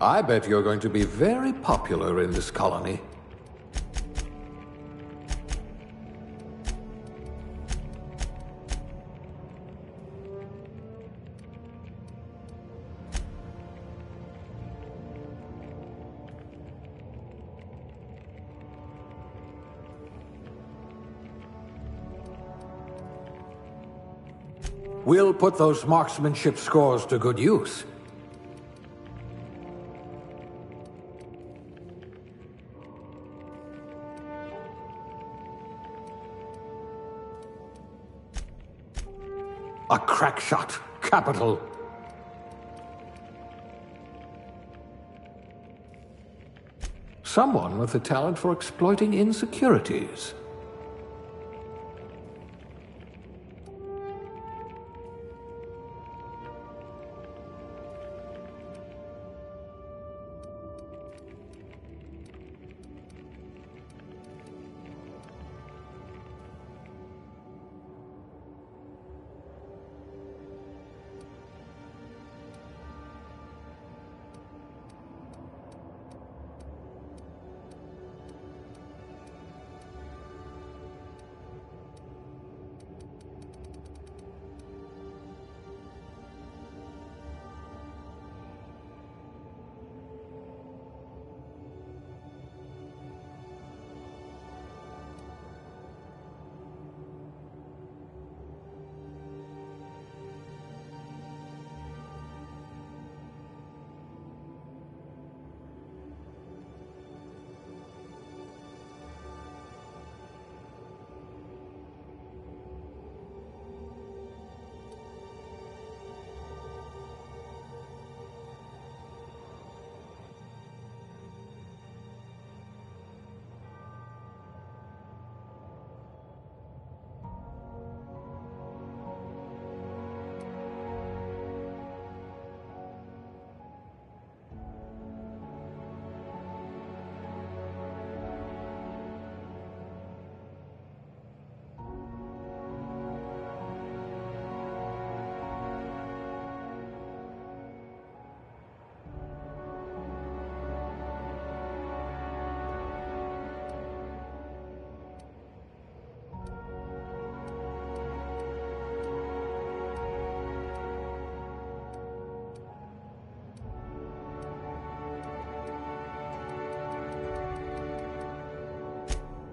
I bet you're going to be very popular in this colony. We'll put those marksmanship scores to good use. A crack shot. Capital. Someone with the talent for exploiting insecurities.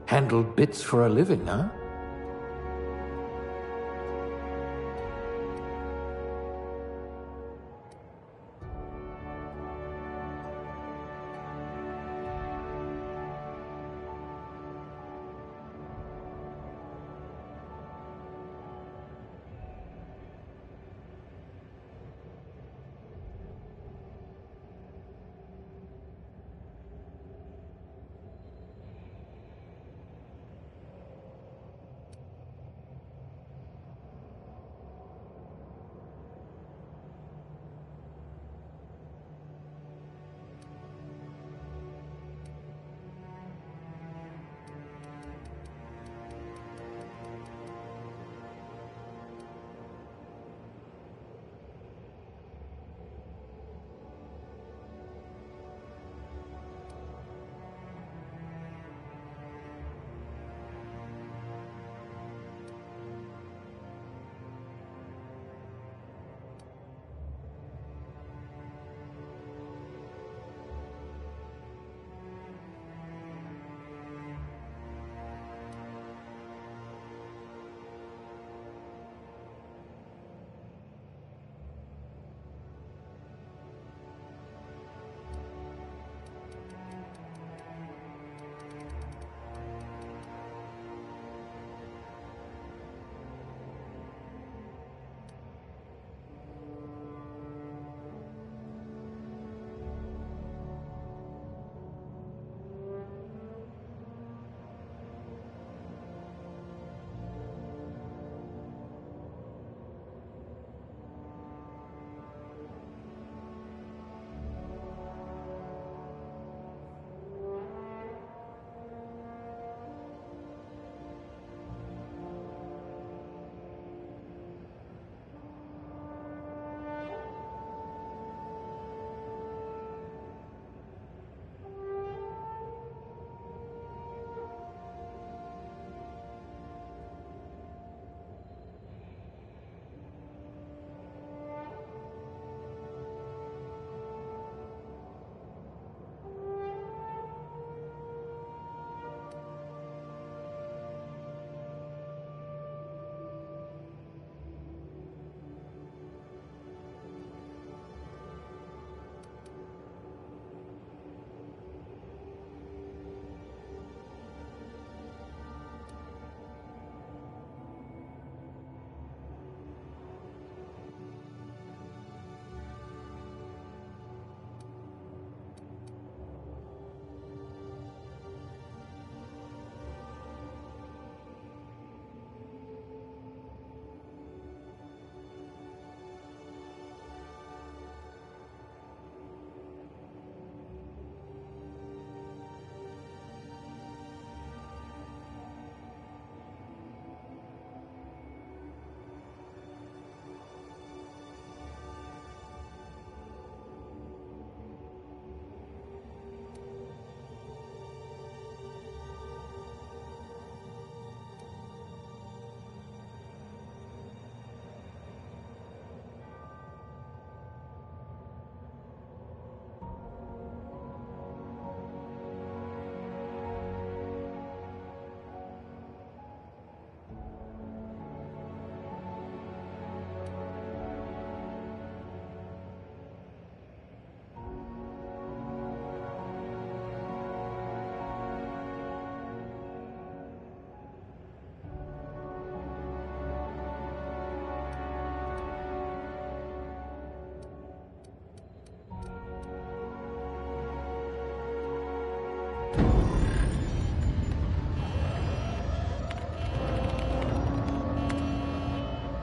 Handle bits for a living, huh?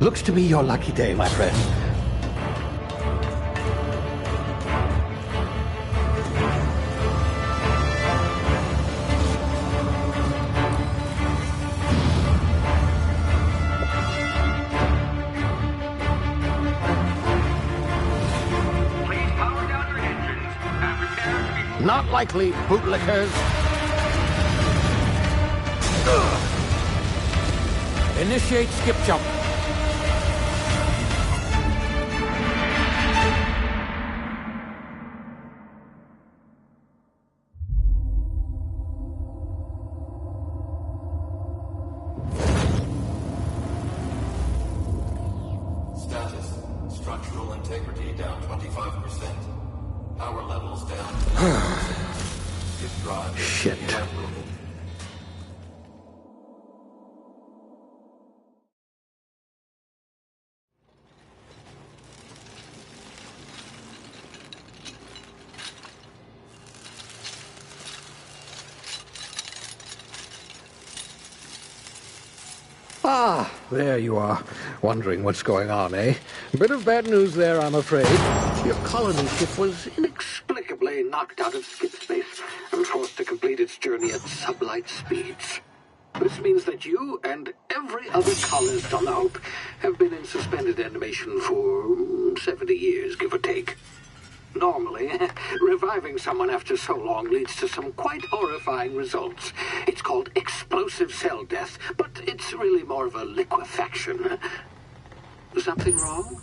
Looks to be your lucky day, my friend. Not likely, bootlickers. Initiate skip jump. Status. Structural integrity down 25%. Power levels down. Shit. Ah, there you are. Wondering what's going on, eh? Bit of bad news there, I'm afraid. Your colony ship was inexplicably knocked out of skip space and forced to complete its journey at sublight speeds. This means that you and every other colonist on the Hope have been in suspended animation for 70 years, give or take. Normally, reviving someone after so long leads to some quite horrifying results. It's called explosive cell death, but it's really more of a liquefaction. Something wrong?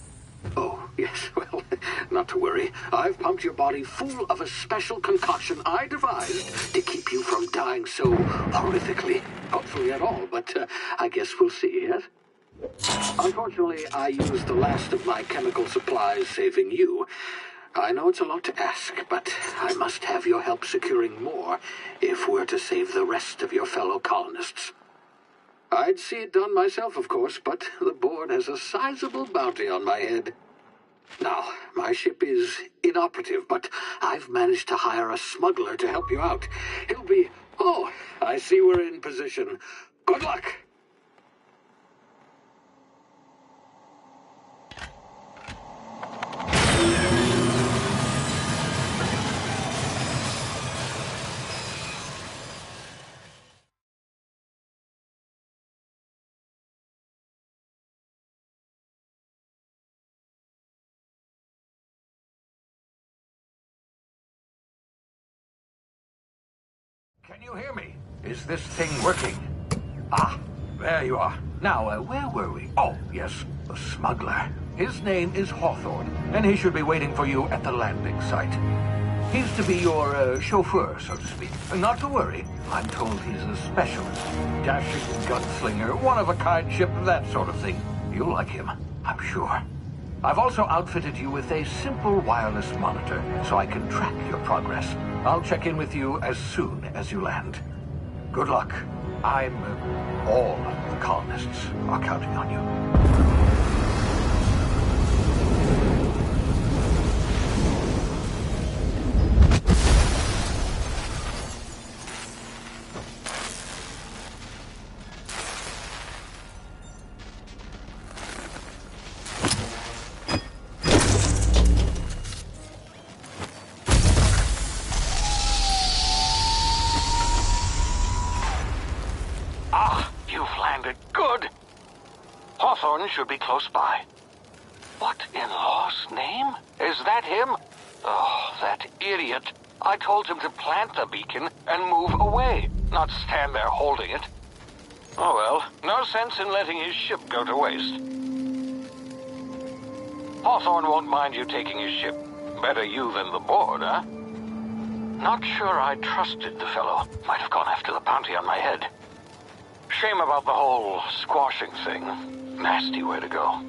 Oh, yes, well, not to worry. I've pumped your body full of a special concoction I devised to keep you from dying so horrifically. Hopefully at all, but I guess we'll see, yes? Unfortunately, I used the last of my chemical supplies saving you. I know it's a lot to ask, but I must have your help securing more if we're to save the rest of your fellow colonists. I'd see it done myself, of course, but the board has a sizable bounty on my head. Now, my ship is inoperative, but I've managed to hire a smuggler to help you out. He'll be... Oh, I see we're in position. Good luck! Can you hear me? Is this thing working? Ah, there you are. Now, where were we? Oh, yes, the smuggler. His name is Hawthorne, and he should be waiting for you at the landing site. He's to be your chauffeur, so to speak. Not to worry. I'm told he's a specialist. Dashing gunslinger, one-of-a-kind ship, that sort of thing. You'll like him, I'm sure. I've also outfitted you with a simple wireless monitor, so I can track your progress. I'll check in with you as soon as you land. Good luck. All the colonists are counting on you. Good. Hawthorne should be close by. What in law's name? Is that him? Oh, that idiot. I told him to plant the beacon and move away, not stand there holding it. Oh well, no sense in letting his ship go to waste. Hawthorne won't mind you taking his ship. Better you than the board, huh? Not sure I trusted the fellow. Might have gone after the bounty on my head. Shame about the whole squashing thing. Nasty way to go.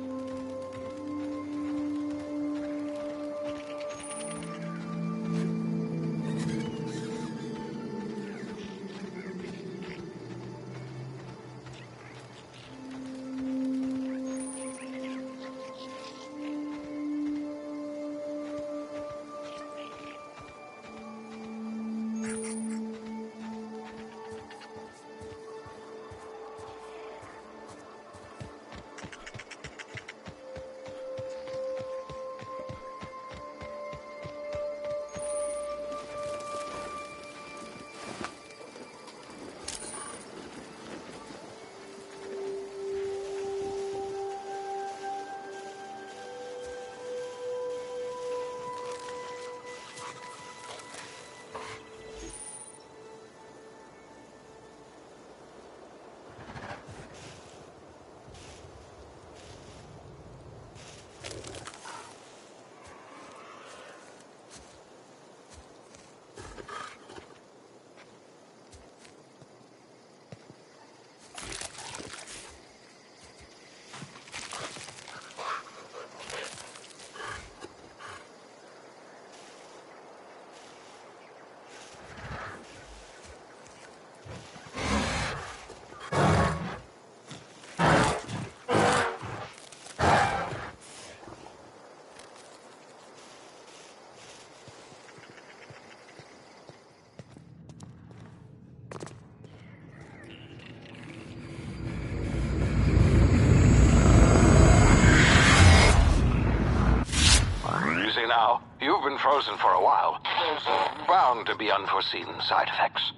frozen for a while. There's bound to be unforeseen side effects.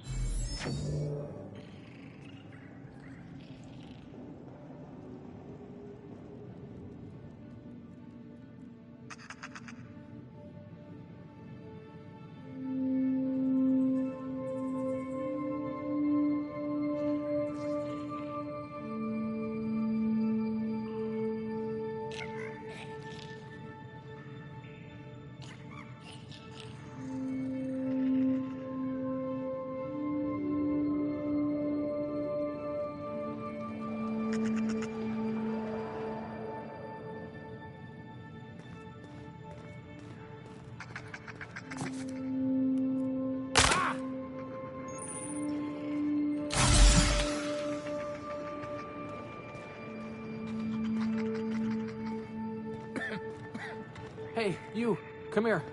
Hey, you, come here.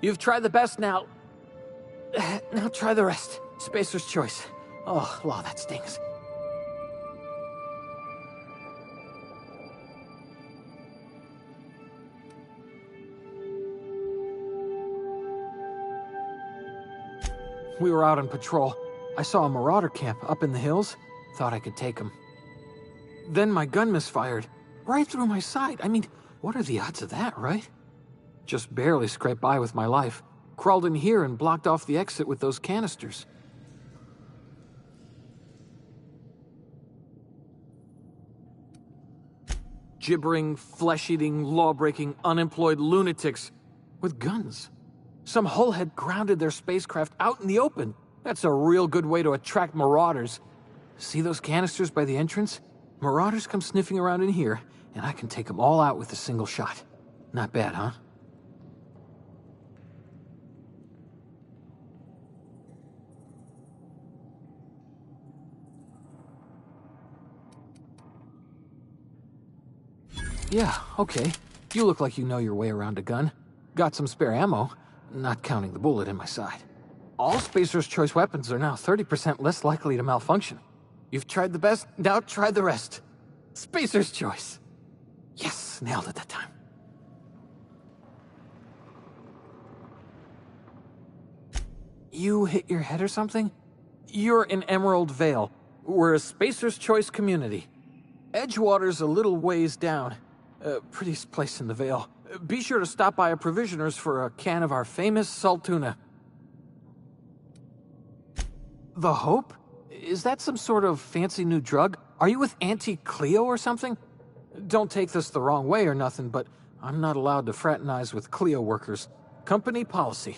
You've tried the best now. Now try the rest. Spacer's choice. Oh, wow, that stings. We were out on patrol. I saw a marauder camp up in the hills. Thought I could take him. Then my gun misfired. Right through my side. I mean, what are the odds of that, right? Just barely scraped by with my life. Crawled in here and blocked off the exit with those canisters. Gibbering, flesh-eating, law-breaking, unemployed lunatics with guns. Some hull had grounded their spacecraft out in the open. That's a real good way to attract marauders. See those canisters by the entrance? Marauders come sniffing around in here, and I can take them all out with a single shot. Not bad, huh? Yeah, okay. You look like you know your way around a gun. Got some spare ammo, not counting the bullet in my side. All Spacer's choice weapons are now 30% less likely to malfunction. You've tried the best, now try the rest. Spacer's choice. Yes, nailed it that time. You hit your head or something? You're in Emerald Vale. We're a Spacer's Choice community. Edgewater's a little ways down. Prettiest place in the Vale. Be sure to stop by a provisioner's for a can of our famous salt tuna. The Hope? Is that some sort of fancy new drug? Are you with Auntie Cleo or something? Don't take this the wrong way or nothing, but I'm not allowed to fraternize with Cleo workers. Company policy.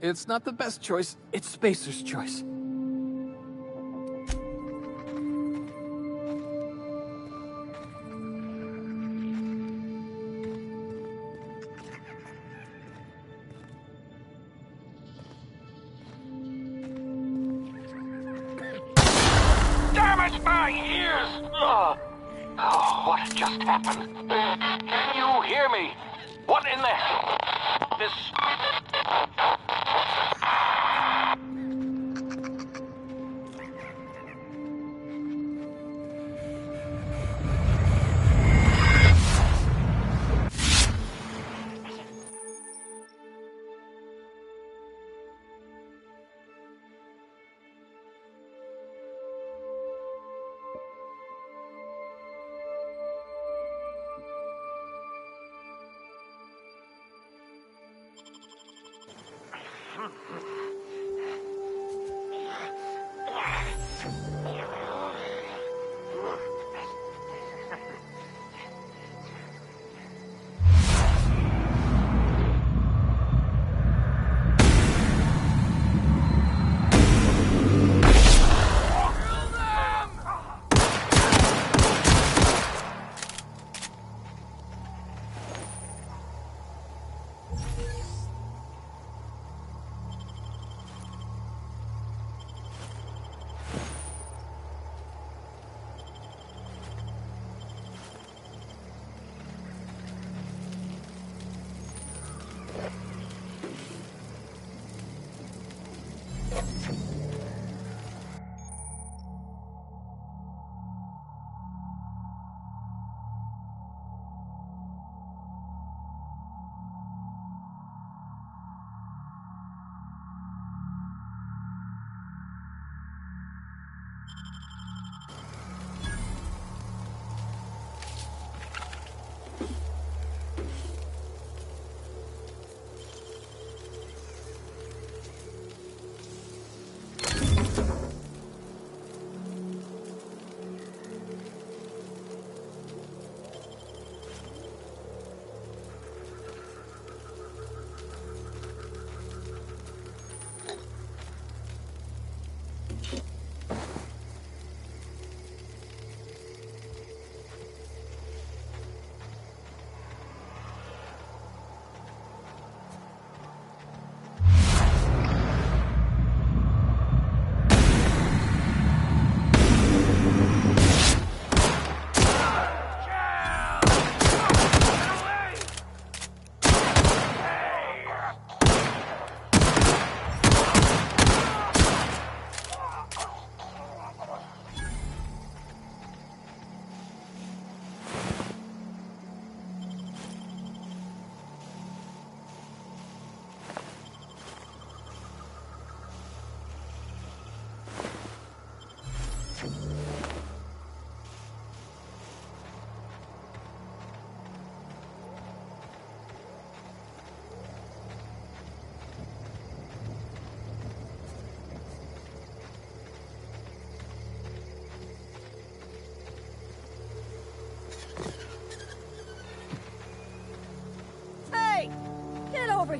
It's not the best choice, it's Spacer's choice. Damn it, my ears! Oh, what just happened? Can you hear me? What in the hell? This...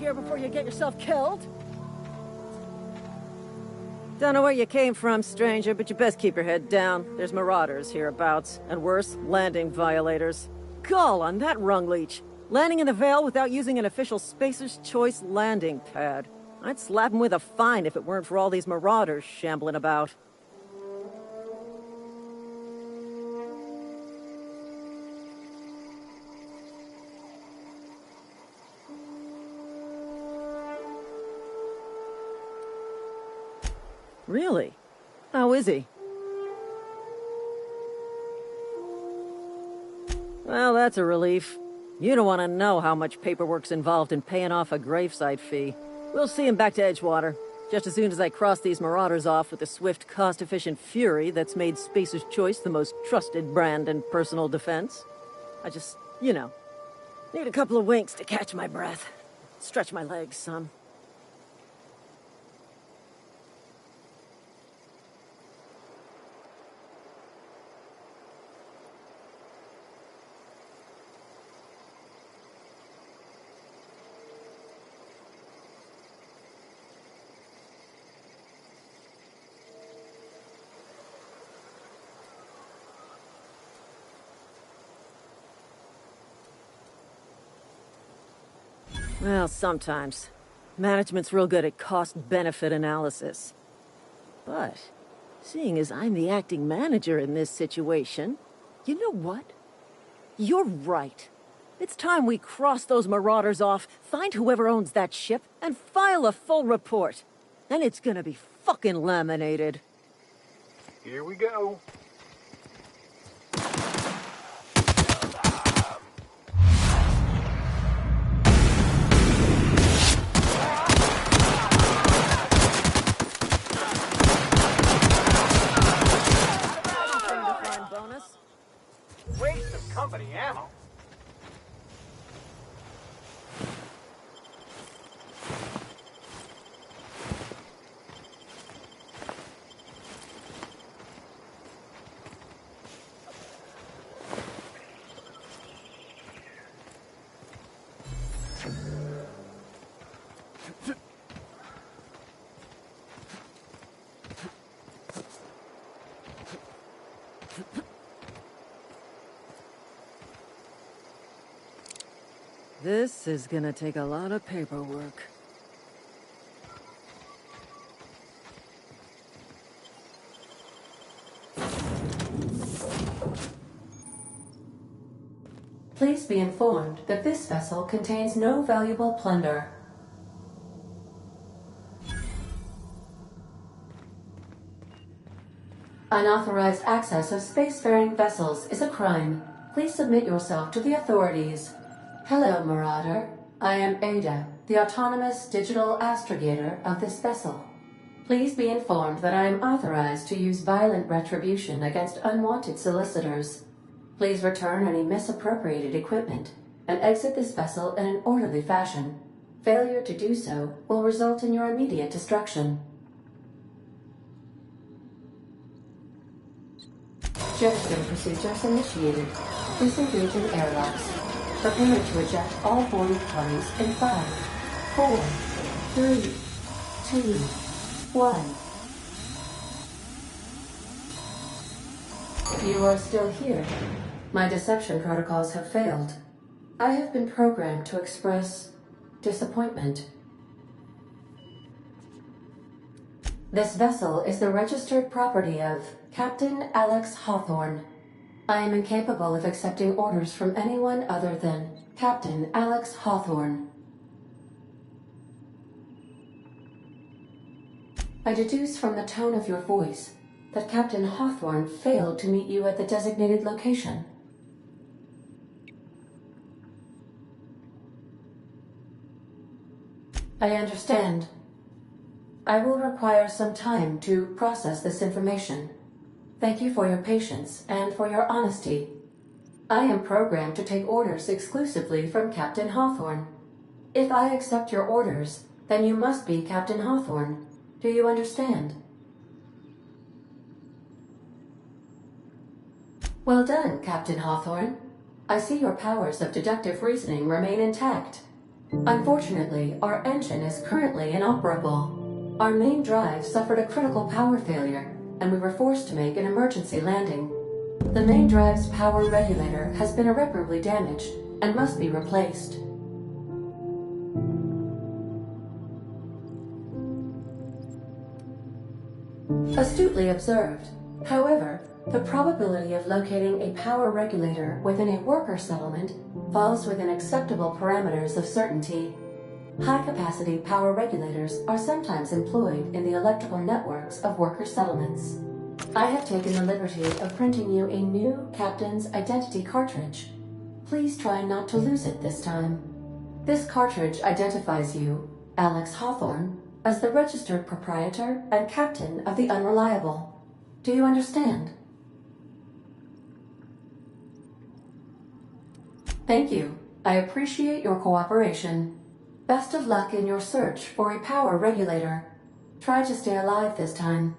here before you get yourself killed. Don't know where you came from, stranger, but you best keep your head down. There's marauders hereabouts, and worse, landing violators. Gall on that rung leech. Landing in the Vale without using an official Spacer's Choice landing pad. I'd slap him with a fine if it weren't for all these marauders shambling about. Really? How is he? Well, that's a relief. You don't want to know how much paperwork's involved in paying off a gravesite fee. We'll see him back to Edgewater, just as soon as I cross these marauders off with the swift, cost-efficient fury that's made Spacer's Choice the most trusted brand in personal defense. I just, need a couple of winks to catch my breath. Stretch my legs some. Well, sometimes. Management's real good at cost-benefit analysis. But, seeing as I'm the acting manager in this situation, you know what? You're right. It's time we cross those marauders off, find whoever owns that ship, and file a full report. And it's gonna be fucking laminated. Here we go. Waste of company ammo. This is gonna take a lot of paperwork. Please be informed that this vessel contains no valuable plunder. Unauthorized access of spacefaring vessels is a crime. Please submit yourself to the authorities. Hello, Marauder. I am Ada, the autonomous digital astrogator of this vessel. Please be informed that I am authorized to use violent retribution against unwanted solicitors. Please return any misappropriated equipment and exit this vessel in an orderly fashion. Failure to do so will result in your immediate destruction. Jetstream procedures initiated. Disengaging airlocks. Prepare to eject all boarding parties in 5, 4, 3, 2, 1. You are still here. My deception protocols have failed. I have been programmed to express disappointment. This vessel is the registered property of Captain Alex Hawthorne. I am incapable of accepting orders from anyone other than Captain Alex Hawthorne. I deduce from the tone of your voice that Captain Hawthorne failed to meet you at the designated location. I understand. I will require some time to process this information. Thank you for your patience and for your honesty. I am programmed to take orders exclusively from Captain Hawthorne. If I accept your orders, then you must be Captain Hawthorne. Do you understand? Well done, Captain Hawthorne. I see your powers of deductive reasoning remain intact. Unfortunately, our engine is currently inoperable. Our main drive suffered a critical power failure, and we were forced to make an emergency landing. The main drive's power regulator has been irreparably damaged and must be replaced. Astutely observed. However, the probability of locating a power regulator within a worker settlement falls within acceptable parameters of certainty. High-capacity power regulators are sometimes employed in the electrical networks of worker settlements. I have taken the liberty of printing you a new Captain's Identity cartridge. Please try not to lose it this time. This cartridge identifies you, Alex Hawthorne, as the registered proprietor and captain of the Unreliable. Do you understand? Thank you. I appreciate your cooperation. Best of luck in your search for a power regulator. Try to stay alive this time.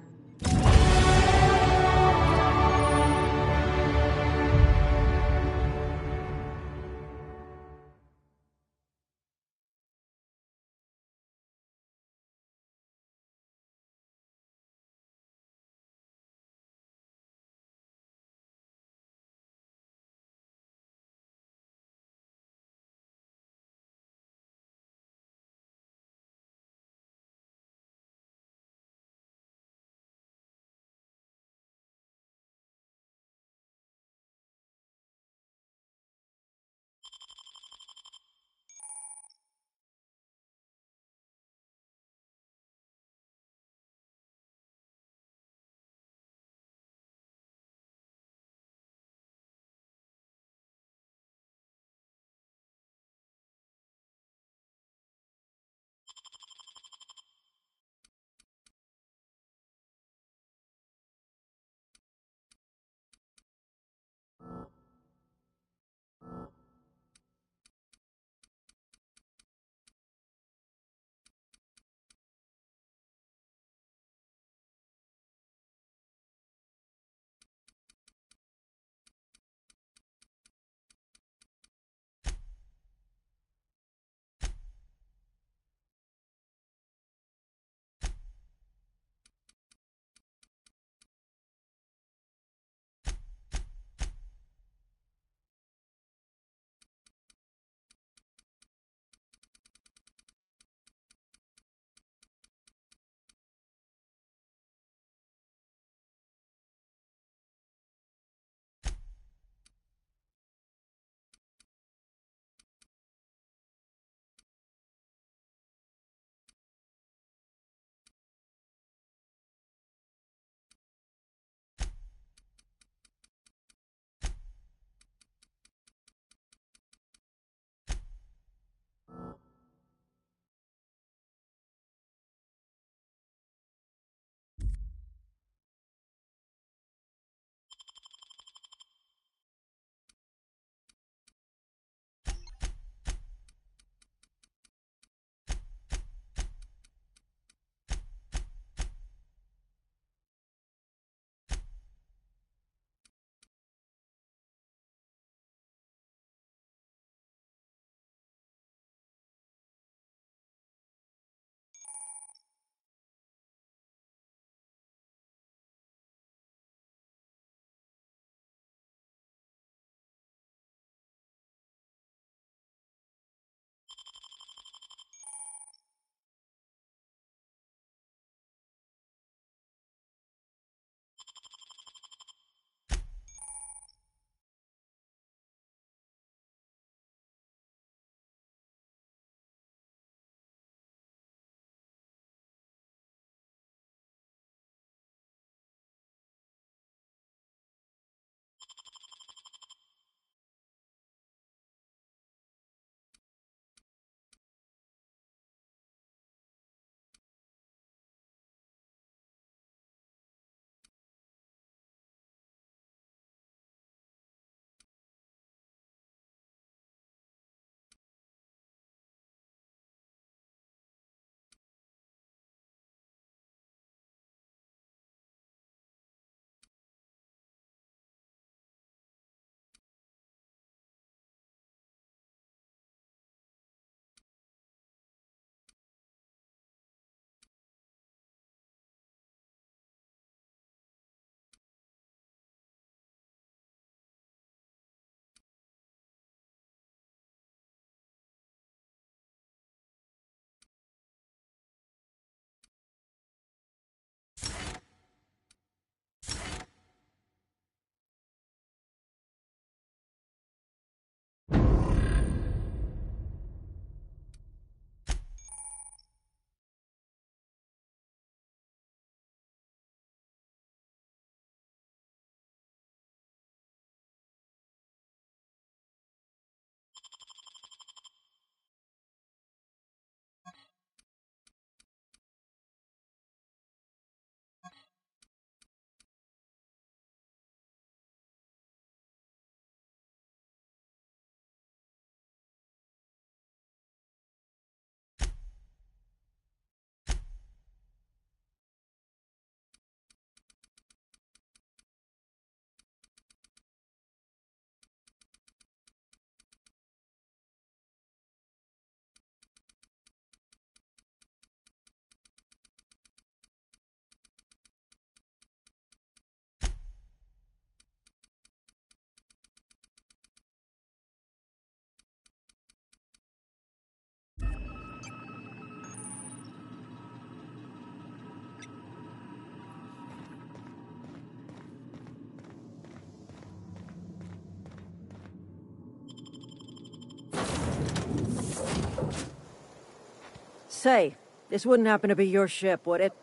say, this wouldn't happen to be your ship, would it?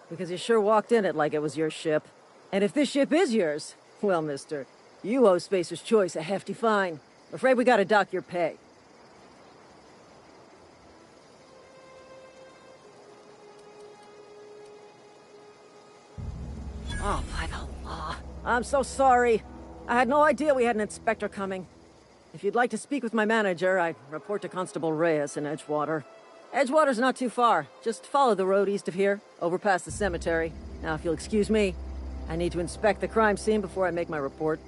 Because you sure walked in it like it was your ship. And if this ship is yours, well, mister, you owe Spacer's Choice a hefty fine. Afraid we gotta dock your pay. Oh, by the law. I'm so sorry. I had no idea we had an inspector coming. If you'd like to speak with my manager, I'd report to Constable Reyes in Edgewater. Edgewater's not too far. Just follow the road east of here, over past the cemetery. Now, if you'll excuse me, I need to inspect the crime scene before I make my report.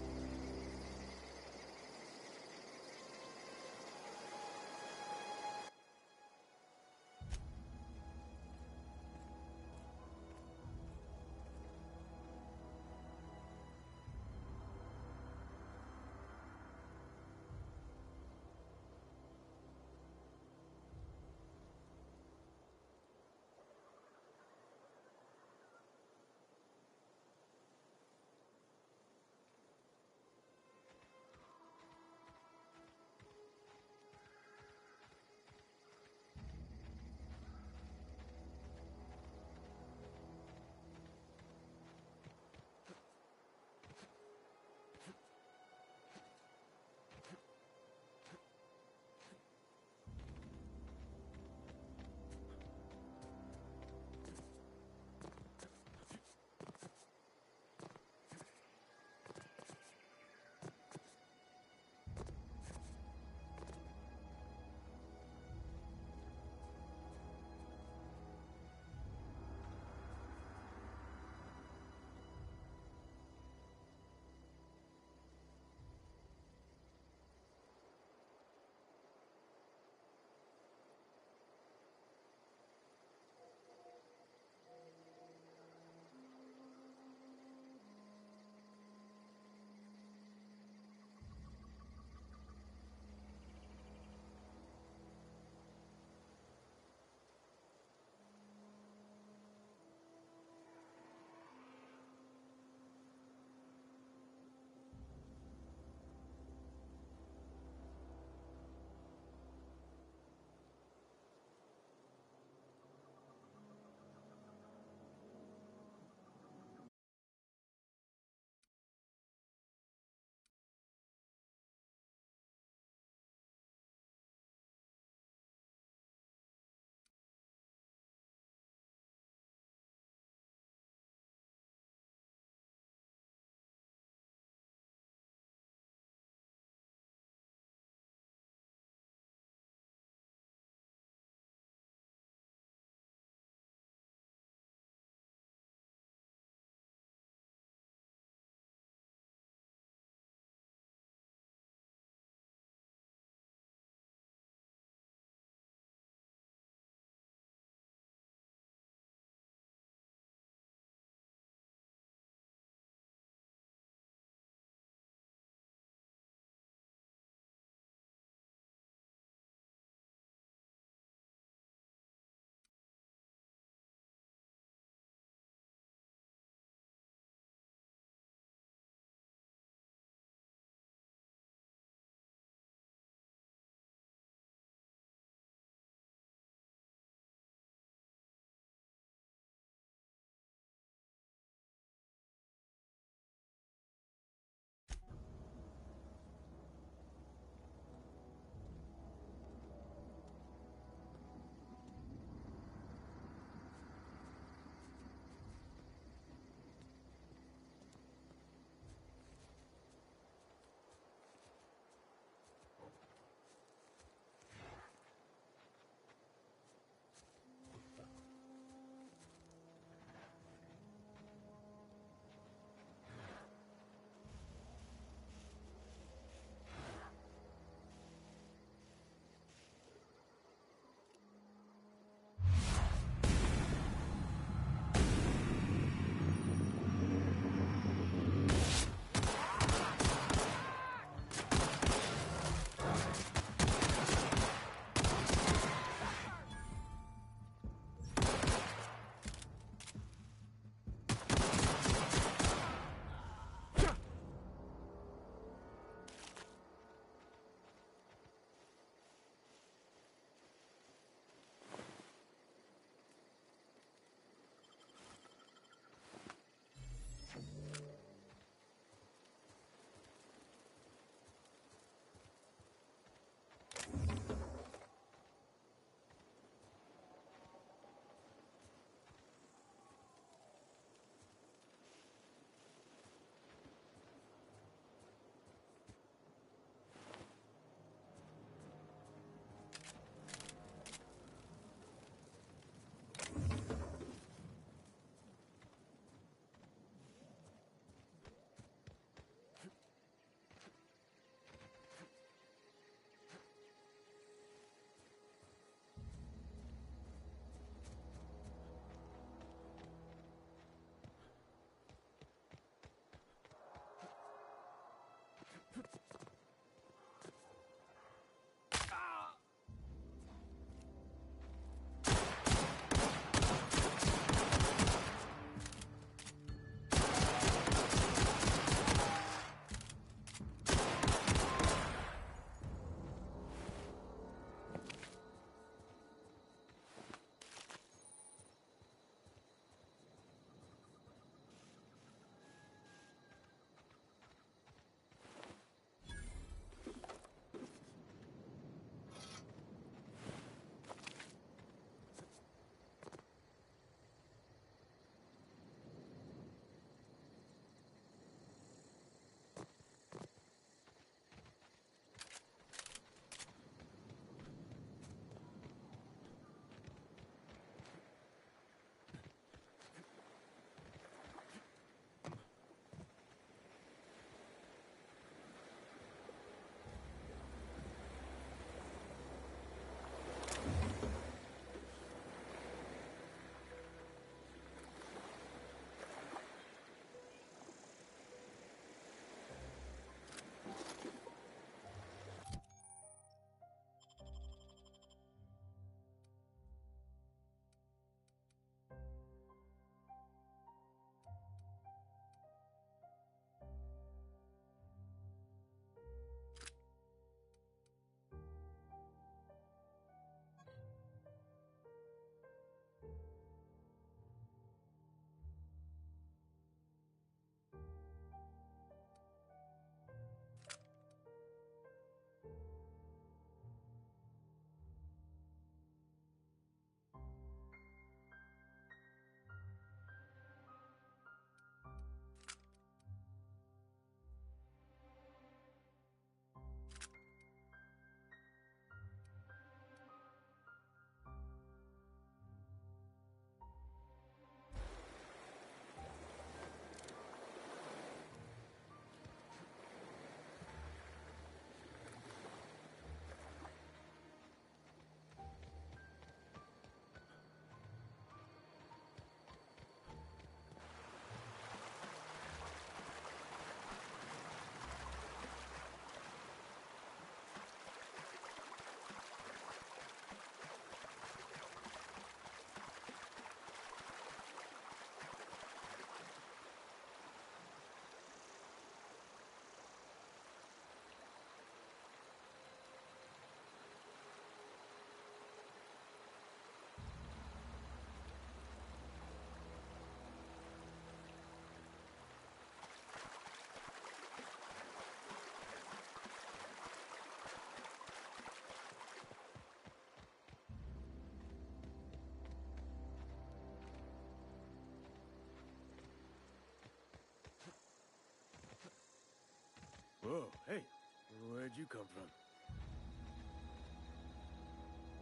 come from?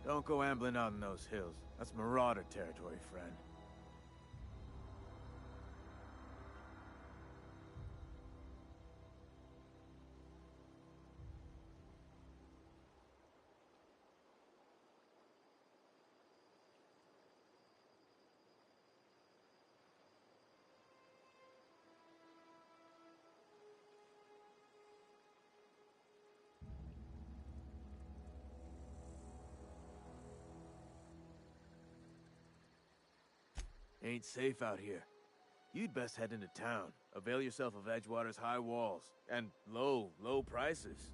Don't go ambling out in those hills. That's Marauder territory, friend. Ain't safe out here. You'd best head into town. Avail yourself of Edgewater's high walls. And low prices.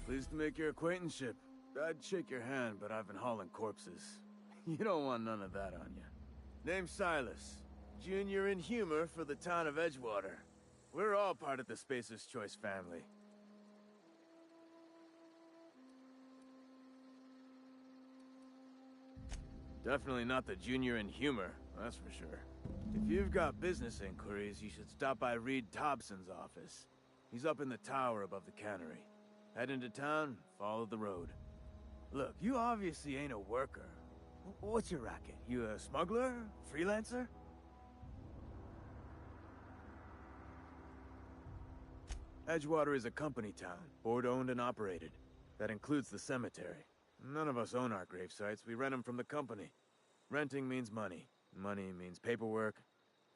Pleased to make your acquaintanceship. I'd shake your hand, but I've been hauling corpses. You don't want none of that on you. Name's Silas. Junior in humor for the town of Edgewater. We're all part of the Spacer's Choice family. Definitely not the junior in humor, that's for sure. If you've got business inquiries, you should stop by Reed Thompson's office. He's up in the tower above the cannery. Head into town, follow the road. Look, you obviously ain't a worker. What's your racket? You a smuggler? Freelancer? Edgewater is a company town, board-owned and operated. That includes the cemetery. None of us own our grave sites, we rent them from the company. Renting means money. Money means paperwork.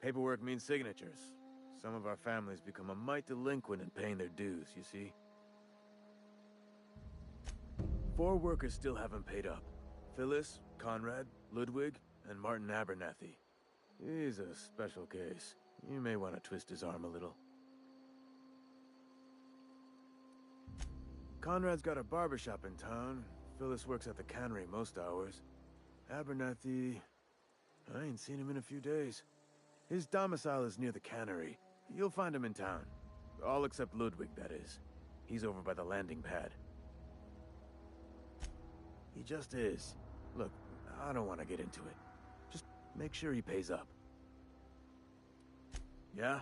Paperwork means signatures. Some of our families become a mite delinquent in paying their dues, you see? 4 workers still haven't paid up. Phyllis, Conrad, Ludwig, and Martin Abernathy. He's a special case. You may want to twist his arm a little. Conrad's got a barbershop in town. Phyllis works at the cannery most hours. Abernathy... I ain't seen him in a few days. His domicile is near the cannery. You'll find him in town. All except Ludwig, that is. He's over by the landing pad. He just is. Look, I don't want to get into it. Just make sure he pays up. Yeah?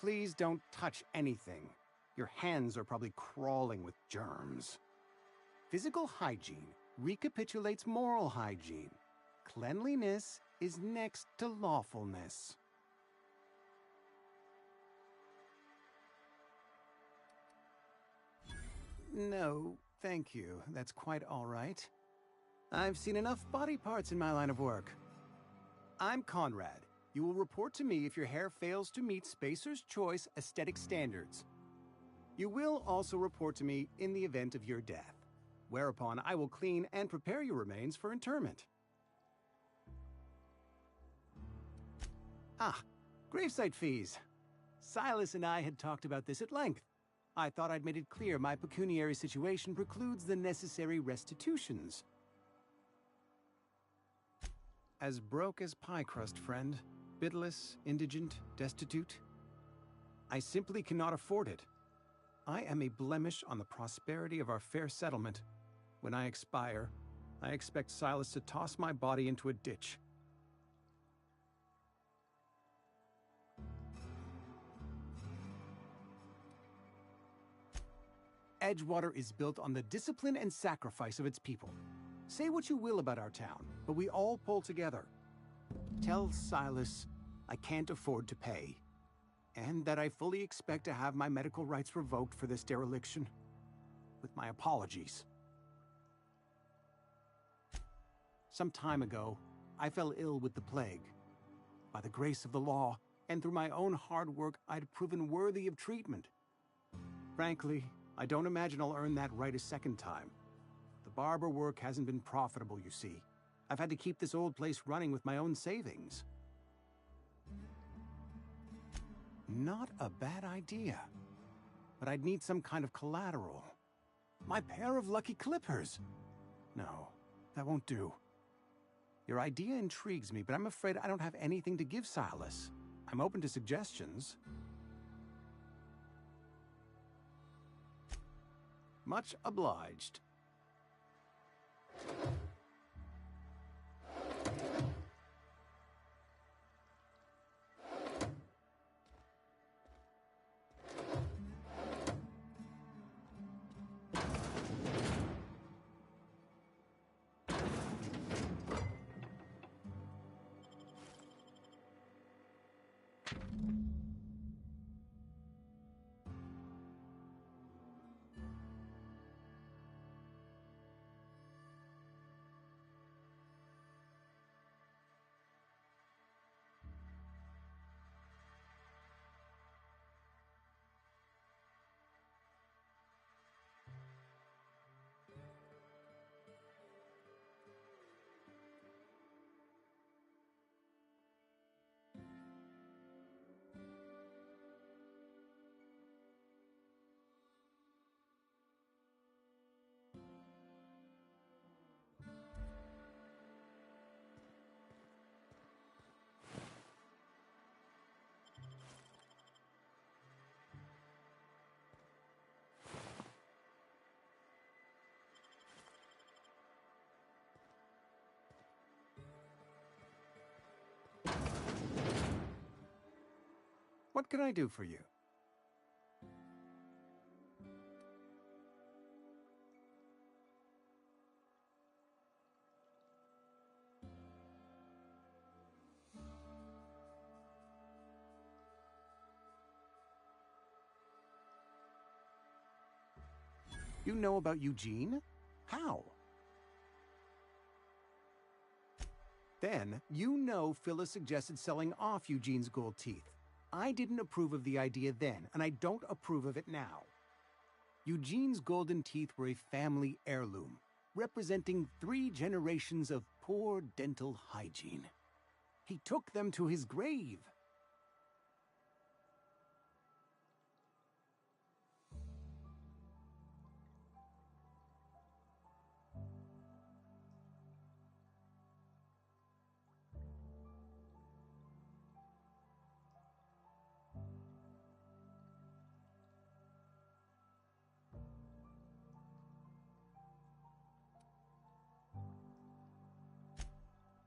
Please don't touch anything. Your hands are probably crawling with germs. Physical hygiene recapitulates moral hygiene. Cleanliness is next to lawfulness. No, thank you. That's quite all right. I've seen enough body parts in my line of work. I'm Conrad. You will report to me if your hair fails to meet Spacer's Choice aesthetic standards. You will also report to me in the event of your death, whereupon I will clean and prepare your remains for interment. Ah, gravesite fees. Silas and I had talked about this at length. I thought I'd made it clear my pecuniary situation precludes the necessary restitutions. As broke as pie crust, friend. Bidless, indigent, destitute. I simply cannot afford it. I am a blemish on the prosperity of our fair settlement. When I expire, I expect Silas to toss my body into a ditch. Edgewater is built on the discipline and sacrifice of its people. Say what you will about our town, but we all pull together. Tell Silas I can't afford to pay, and that I fully expect to have my medical rights revoked for this dereliction. With my apologies. Some time ago, I fell ill with the plague. By the grace of the law, and through my own hard work, I'd proven worthy of treatment. Frankly, I don't imagine I'll earn that right a second time. The barber work hasn't been profitable, you see. I've had to keep this old place running with my own savings. Not a bad idea. But I'd need some kind of collateral. My pair of lucky clippers! No, that won't do. Your idea intrigues me, but I'm afraid I don't have anything to give Silas. I'm open to suggestions. Much obliged. What can I do for you? You know about Eugene? How? Then, you know Phyllis suggested selling off Eugene's gold teeth. I didn't approve of the idea then, and I don't approve of it now. Eugene's golden teeth were a family heirloom, representing 3 generations of poor dental hygiene. He took them to his grave.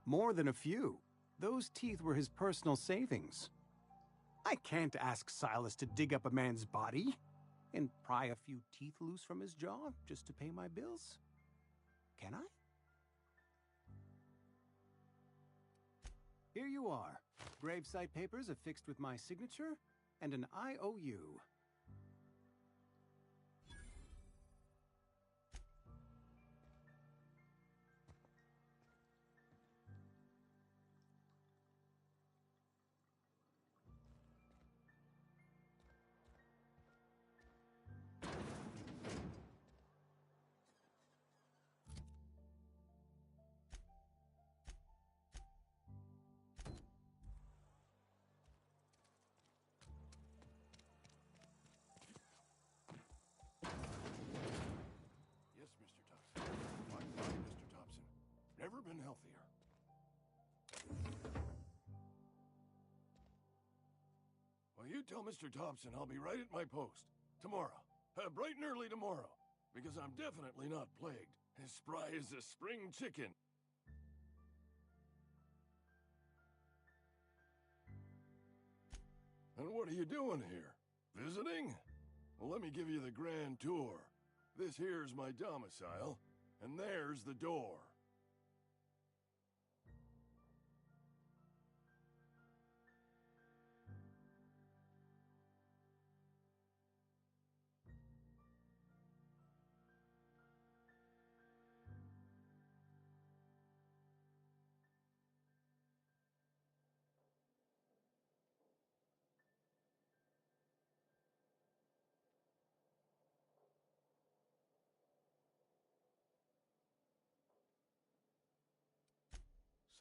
More than a few. Those teeth were his personal savings. I can't ask Silas to dig up a man's body and pry a few teeth loose from his jaw just to pay my bills. Can I? Here you are. Gravesite papers affixed with my signature and an IOU. Yes, Mr. Thompson. Fine, Mr. Thompson. Never been healthier. Well, you tell Mr. Thompson I'll be right at my post. Tomorrow. Bright and early tomorrow. Because I'm definitely not plagued. As spry as a spring chicken. And what are you doing here? Visiting? Well, let me give you the grand tour. This here's my domicile, and there's the door.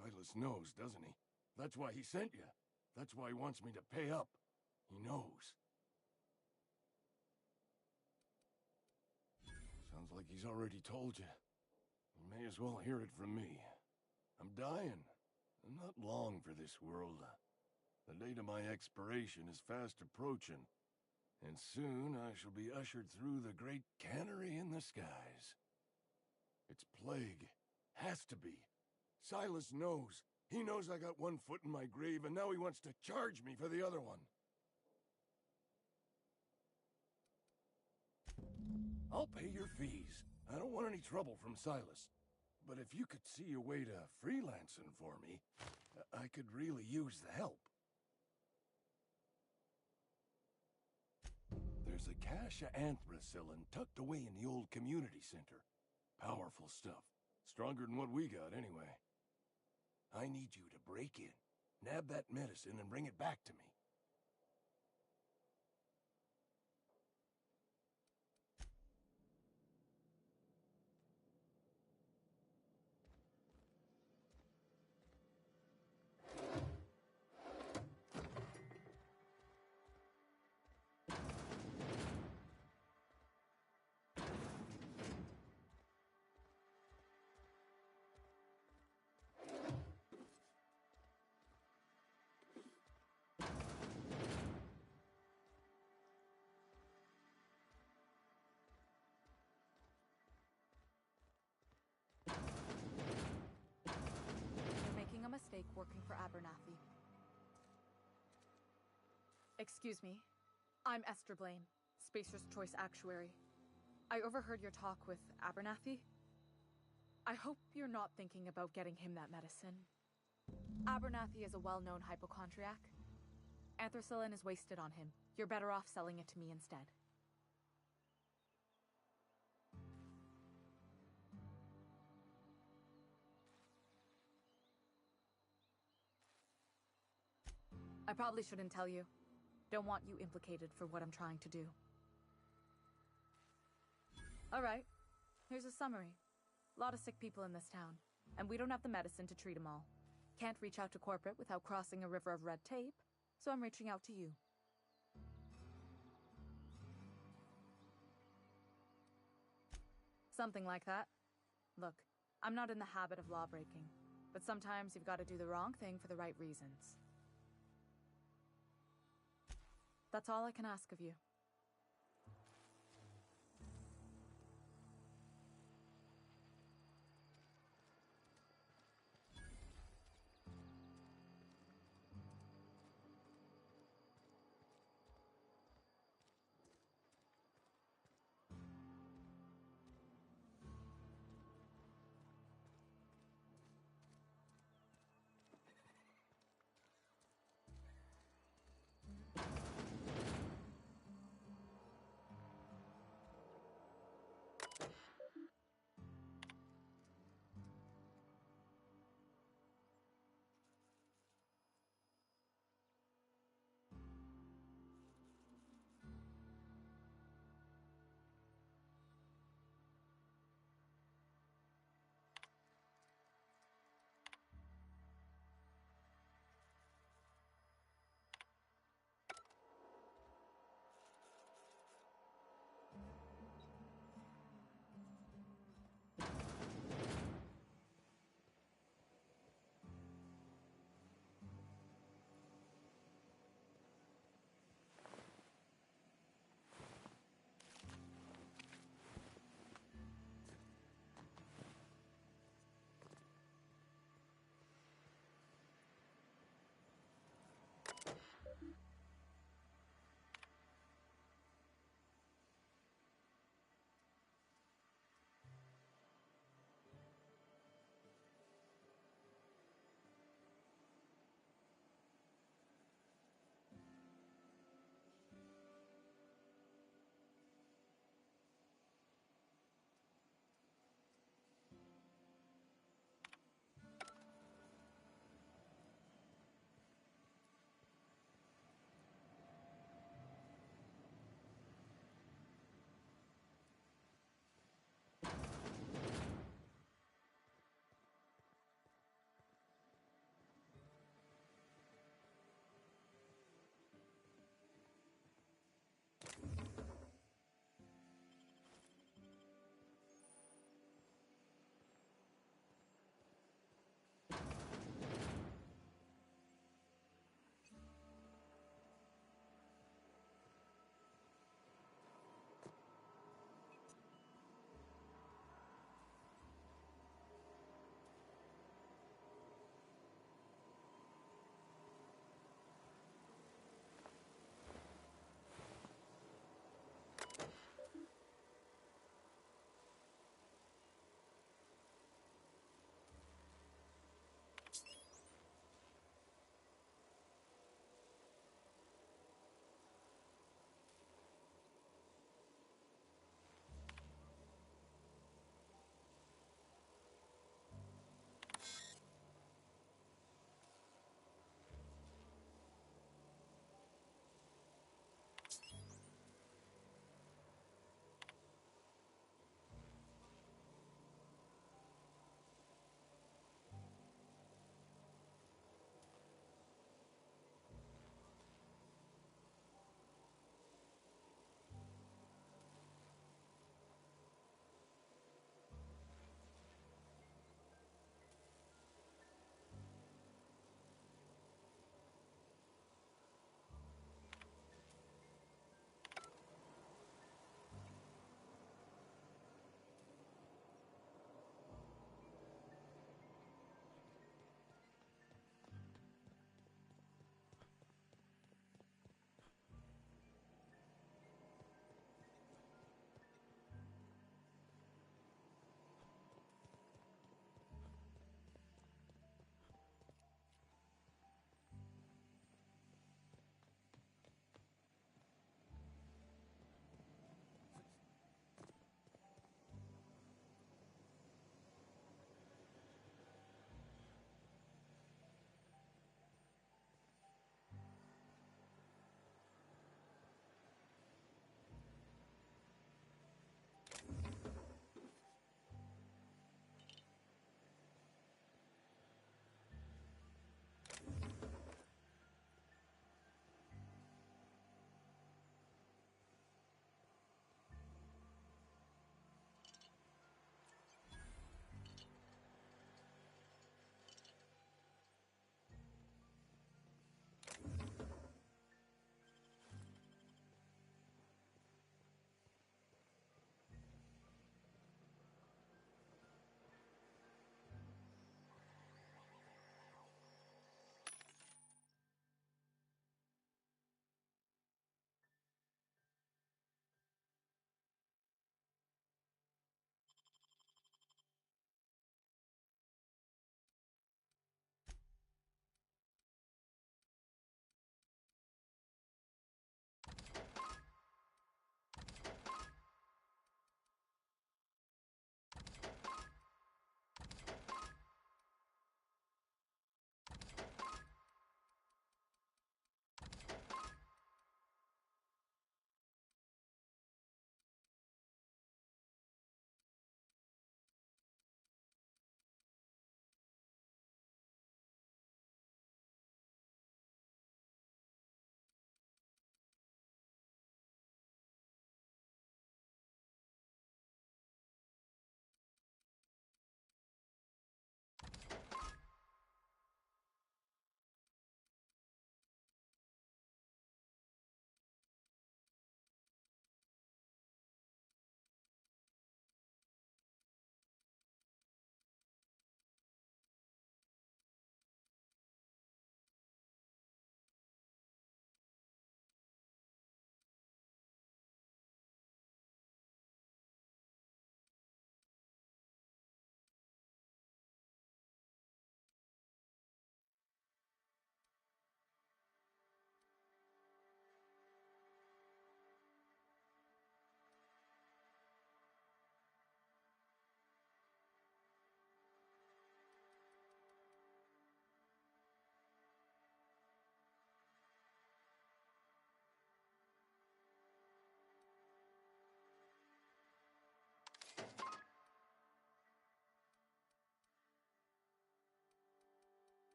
Silas knows, doesn't he? That's why he sent you. That's why he wants me to pay up. He knows. Sounds like he's already told you. You may as well hear it from me. I'm dying. I'm not long for this world. The date of my expiration is fast approaching. And soon I shall be ushered through the great cannery in the skies. It's plague. Has to be. Silas knows. He knows I got one foot in my grave, and now he wants to charge me for the other one. I'll pay your fees. I don't want any trouble from Silas. But if you could see a way to freelancing for me, I could really use the help. There's a cache of anthracillin tucked away in the old community center. Powerful stuff. Stronger than what we got, anyway. I need you to break in, nab that medicine, and bring it back to me. A mistake working for Abernathy. Excuse me. I'm Esther Blaine, Spacer's Choice Actuary. I overheard your talk with Abernathy. I hope you're not thinking about getting him that medicine. Abernathy is a well-known hypochondriac. Anthracillin is wasted on him. You're better off selling it to me instead. I probably shouldn't tell you. Don't want you implicated for what I'm trying to do. Alright, here's a summary. A lot of sick people in this town, and we don't have the medicine to treat them all. Can't reach out to corporate without crossing a river of red tape, so I'm reaching out to you. Something like that. Look, I'm not in the habit of law-breaking, but sometimes you've got to do the wrong thing for the right reasons. That's all I can ask of you.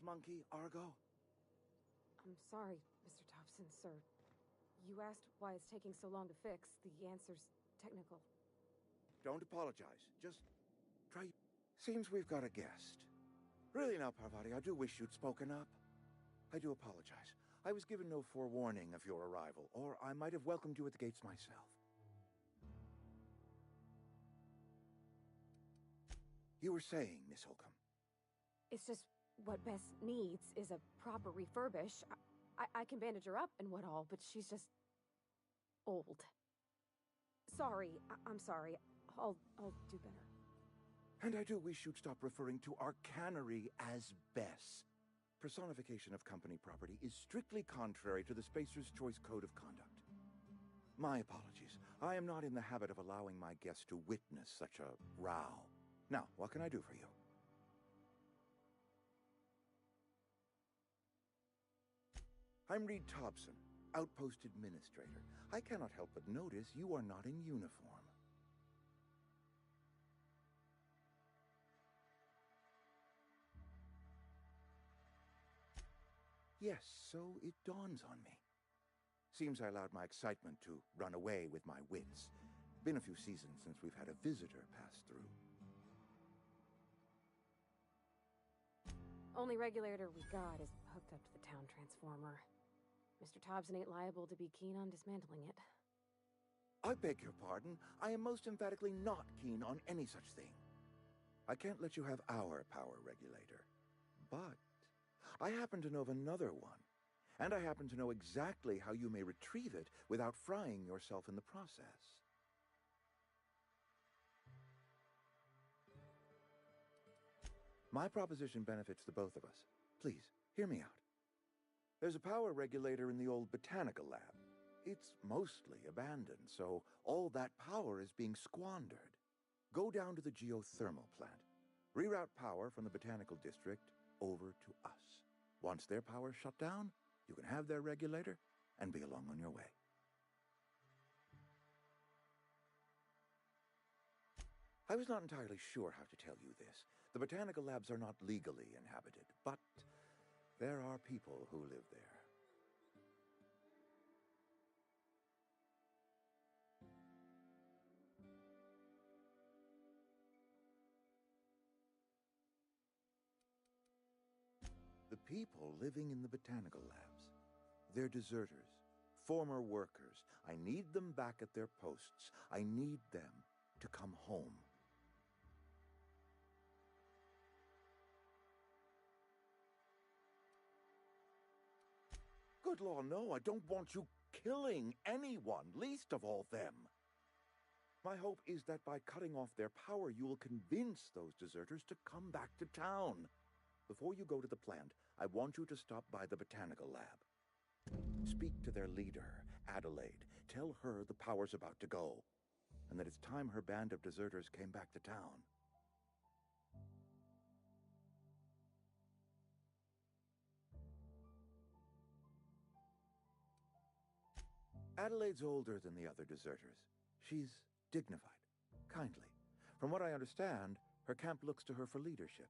monkey, Argo? I'm sorry, Mr. Thompson, sir. You asked why it's taking so long to fix. The answer's technical. Don't apologize. Just try... Seems we've got a guest. Really now, Parvati, I do wish you'd spoken up. I do apologize. I was given no forewarning of your arrival, or I might have welcomed you at the gates myself. You were saying, Miss Holcomb. It's just what Bess needs is a proper refurbish. I can bandage her up and what all, but she's just... old. Sorry, I'm sorry. I'll do better. And I do wish you'd stop referring to our cannery as Bess. Personification of company property is strictly contrary to the Spacer's Choice Code of Conduct. My apologies. I am not in the habit of allowing my guests to witness such a row. Now, what can I do for you? I'm Reed Thompson, Outpost Administrator. I cannot help but notice you are not in uniform. Yes, so it dawns on me. Seems I allowed my excitement to run away with my wits. Been a few seasons since we've had a visitor pass through. Only regulator we got is hooked up to the town transformer. Mr. Thompson ain't liable to be keen on dismantling it. I beg your pardon. I am most emphatically not keen on any such thing. I can't let you have our power regulator. But I happen to know of another one. And I happen to know exactly how you may retrieve it without frying yourself in the process. My proposition benefits the both of us. Please, hear me out. There's a power regulator in the old botanical lab. It's mostly abandoned, so all that power is being squandered. Go down to the geothermal plant. Reroute power from the botanical district over to us. Once their power's shut down, you can have their regulator and be along on your way. I was not entirely sure how to tell you this. The botanical labs are not legally inhabited, but there are people who live there. The people living in the botanical labs, they're deserters, former workers. I need them back at their posts. I need them to come home. Good Lord, no, I don't want you killing anyone, least of all them. My hope is that by cutting off their power, you will convince those deserters to come back to town. Before you go to the plant, I want you to stop by the botanical lab. Speak to their leader, Adelaide. Tell her the power's about to go, and that it's time her band of deserters came back to town. Adelaide's older than the other deserters. She's dignified, kindly. From what I understand, her camp looks to her for leadership.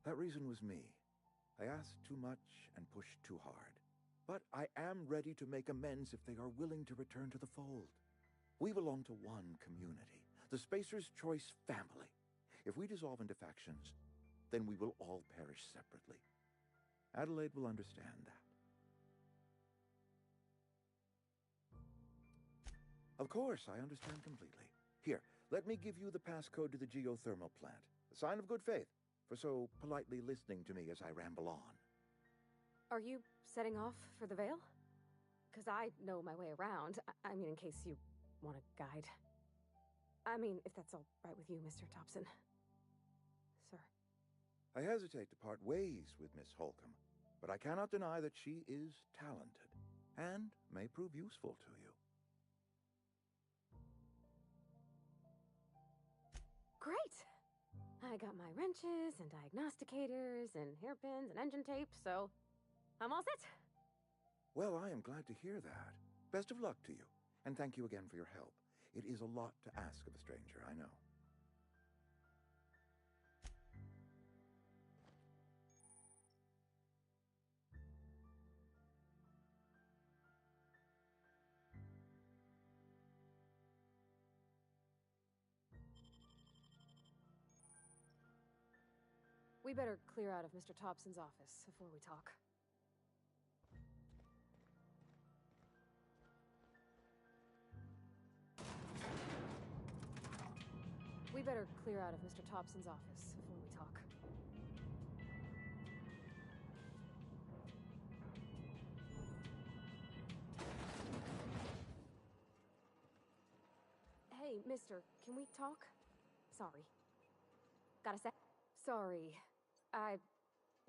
That reason was me. I asked too much and pushed too hard. But I am ready to make amends if they are willing to return to the fold. We belong to one community, the Spacer's Choice family. If we dissolve into factions, then we will all perish separately. Adelaide will understand that. Of course, I understand completely. Here, let me give you the passcode to the geothermal plant. A sign of good faith for so politely listening to me as I ramble on. Are you setting off for the Vale? Because I know my way around. I mean, in case you want a guide. I mean, if that's all right with you, Mr. Thompson. Sir. I hesitate to part ways with Miss Holcomb, but I cannot deny that she is talented and may prove useful to you. Great! I got my wrenches and diagnosticators and hairpins and engine tape, so I'm all set. Well, I am glad to hear that. Best of luck to you, and thank you again for your help. It is a lot to ask of a stranger, I know. We better clear out of Mr. Thompson's office before we talk. We better clear out of Mr. Thompson's office before we talk. Hey, mister, can we talk? Sorry. Got a sec? Sorry.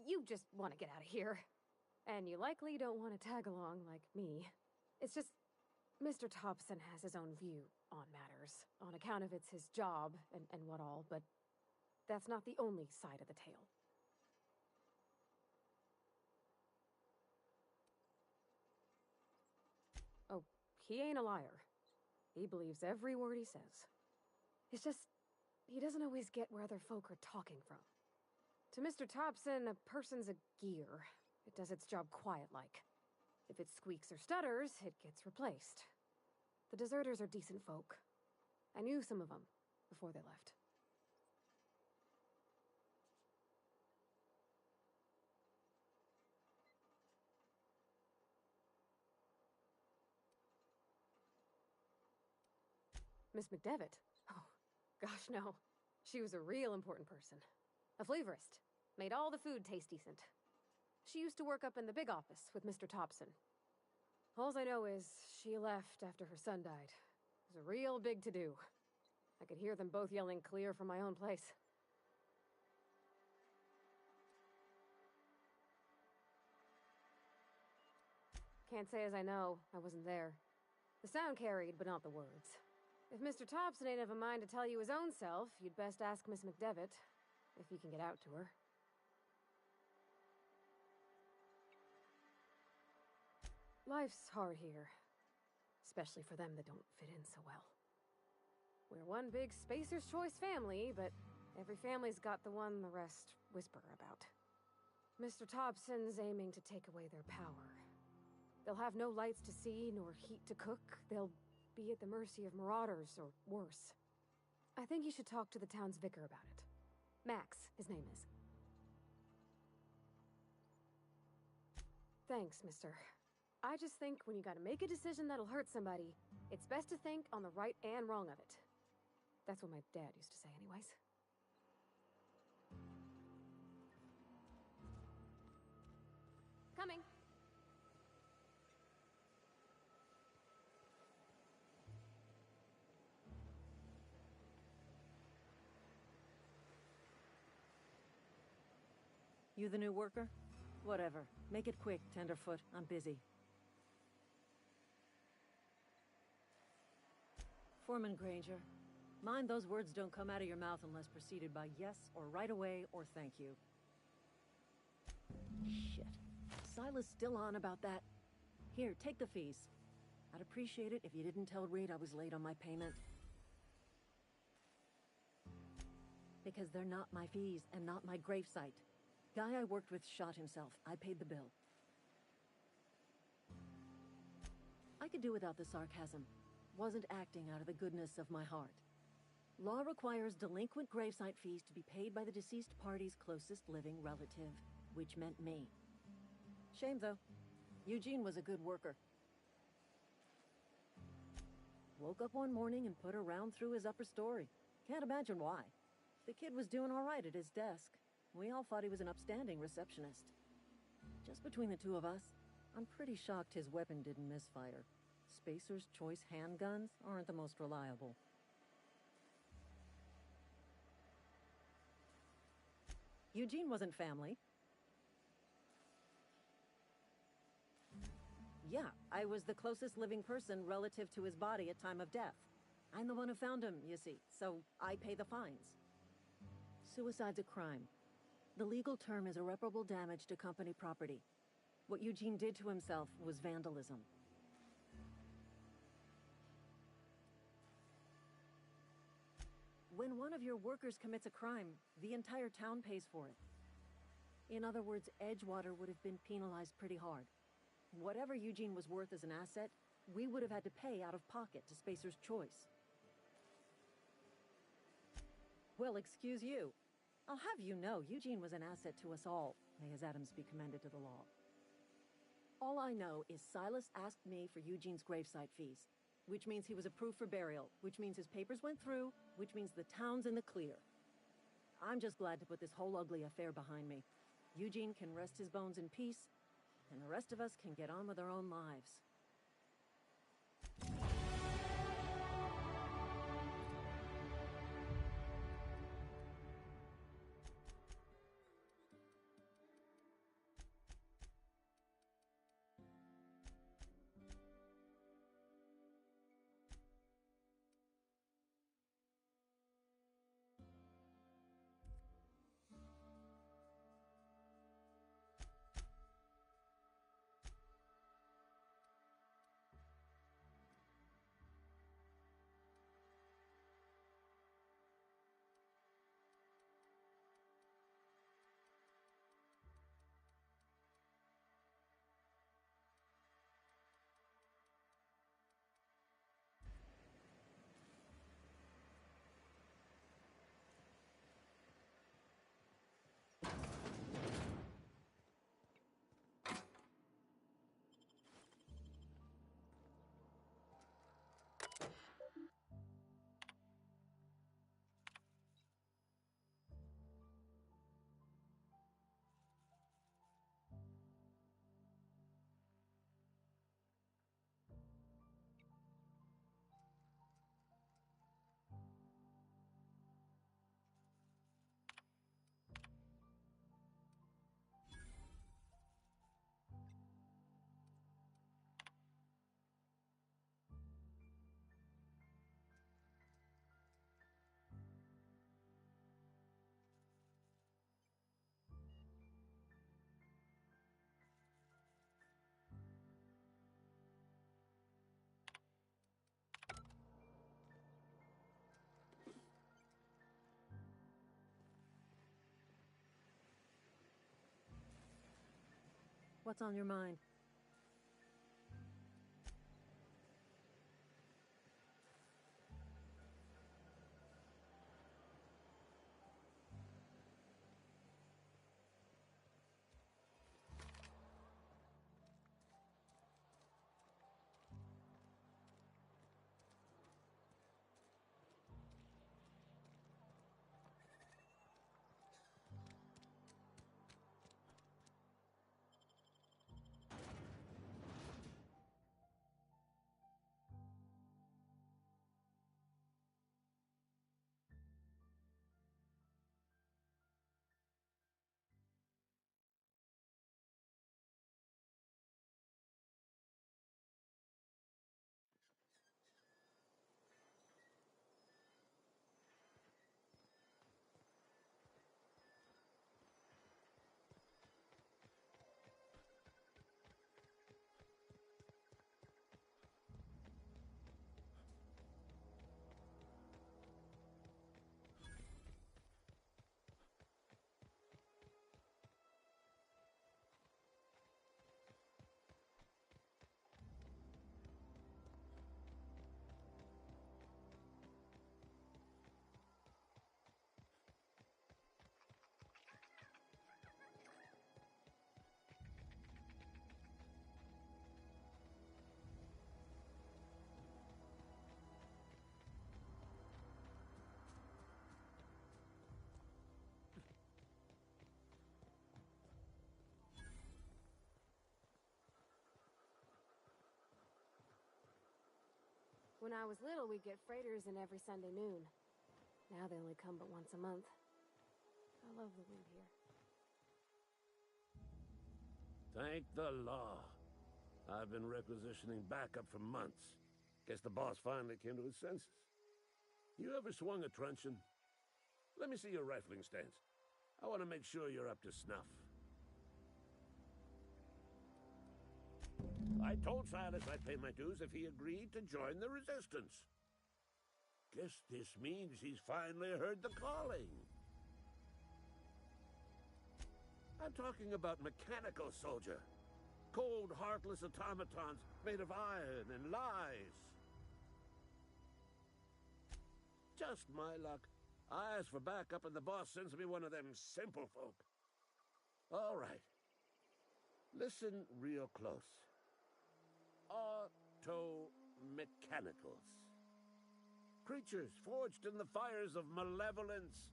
You just want to get out of here. And you likely don't want to tag along like me. It's just, Mr. Thompson has his own view on matters, on account of it's his job and what all, but that's not the only side of the tale. Oh, he ain't a liar. He believes every word he says. It's just, he doesn't always get where other folk are talking from. To Mr. Thompson, a person's a gear. It does its job quiet-like. If it squeaks or stutters, it gets replaced. The deserters are decent folk. I knew some of them before they left. Miss McDevitt? Oh, gosh, no. She was a real important person. A flavorist. Made all the food taste decent. She used to work up in the big office with Mr. Thompson. Alls I know is she left after her son died. It was a real big to-do. I could hear them both yelling clear from my own place. Can't say as I know. I wasn't there. The sound carried, but not the words. If Mr. Thompson ain't of a mind to tell you his own self, you'd best ask Miss McDevitt, if you can get out to her. Life's hard here, especially for them that don't fit in so well. We're one big Spacer's Choice family, but every family's got the one the rest whisper about. Mr. Thompson's aiming to take away their power. They'll have no lights to see, nor heat to cook. They'll be at the mercy of marauders, or worse. I think you should talk to the town's vicar about it. Max, his name is. Thanks, mister. I just think when you gotta make a decision that'll hurt somebody, it's best to think on the right and wrong of it. That's what my dad used to say anyways. Coming. You the new worker? Whatever. Make it quick, Tenderfoot. I'm busy. Foreman Granger. Mind those words don't come out of your mouth unless preceded by yes, or right away, or thank you. Shit. Silas still on about that. Here, take the fees. I'd appreciate it if you didn't tell Reed I was late on my payment. Because they're not my fees, and not my gravesite. Guy I worked with shot himself. I paid the bill. I could do without the sarcasm. Wasn't acting out of the goodness of my heart. Law requires delinquent gravesite fees to be paid by the deceased party's closest living relative, which meant me. Shame, though. Eugene was a good worker. Woke up one morning and put a round through his upper story. Can't imagine why. The kid was doing all right at his desk. We all thought he was an upstanding receptionist. Just between the two of us, I'm pretty shocked his weapon didn't misfire. Spacer's Choice handguns aren't the most reliable. Eugene wasn't family. Yeah, I was the closest living person relative to his body at time of death. I'm the one who found him, you see, so I pay the fines. Suicide's a crime. The legal term is irreparable damage to company property. What Eugene did to himself was vandalism. When one of your workers commits a crime, the entire town pays for it. In other words, Edgewater would have been penalized pretty hard. Whatever Eugene was worth as an asset, we would have had to pay out of pocket to Spacer's Choice. Well, excuse you. I'll have you know, Eugene was an asset to us all. May his atoms be commended to the law. All I know is Silas asked me for Eugene's gravesite fees, which means he was approved for burial, which means his papers went through, which means the town's in the clear. I'm just glad to put this whole ugly affair behind me. Eugene can rest his bones in peace, and the rest of us can get on with our own lives. What's on your mind? When I was little, we'd get freighters in every Sunday noon. Now they only come but once a month. I love the wind here. Thank the law. I've been requisitioning backup for months. Guess the boss finally came to his senses. You ever swung a truncheon? Let me see your rifling stance. I want to make sure you're up to snuff. I told Silas I'd pay my dues if he agreed to join the resistance. Guess this means he's finally heard the calling. I'm talking about mechanical soldier. Cold, heartless automatons made of iron and lies. Just my luck. I ask for backup and the boss sends me one of them simple folk. All right. Listen real close. Auto-mechanicals. Creatures forged in the fires of malevolence.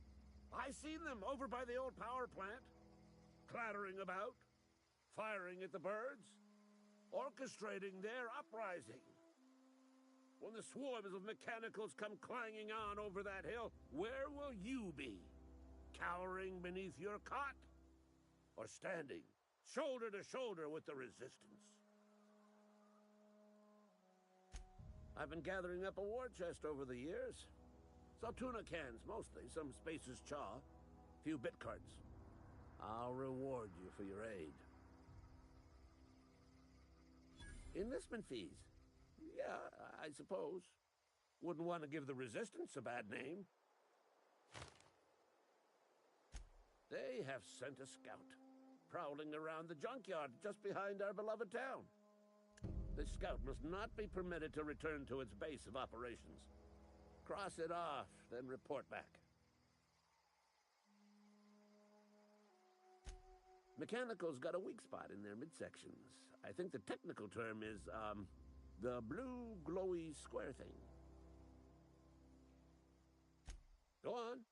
I seen them over by the old power plant. Clattering about. Firing at the birds. Orchestrating their uprising. When the swarms of mechanicals come clanging on over that hill, where will you be? Cowering beneath your cot? Or standing, shoulder to shoulder with the resistance? I've been gathering up a war chest over the years. Saltuna cans, mostly, some Spacer's Chaw, few bit cards. I'll reward you for your aid. Enlistment fees. Yeah, I suppose. Wouldn't want to give the Resistance a bad name. They have sent a scout, prowling around the junkyard just behind our beloved town. This scout must not be permitted to return to its base of operations. Cross it off, then report back. Mechanicals got a weak spot in their midsections. I think the technical term is, the blue glowy square thing. Go on.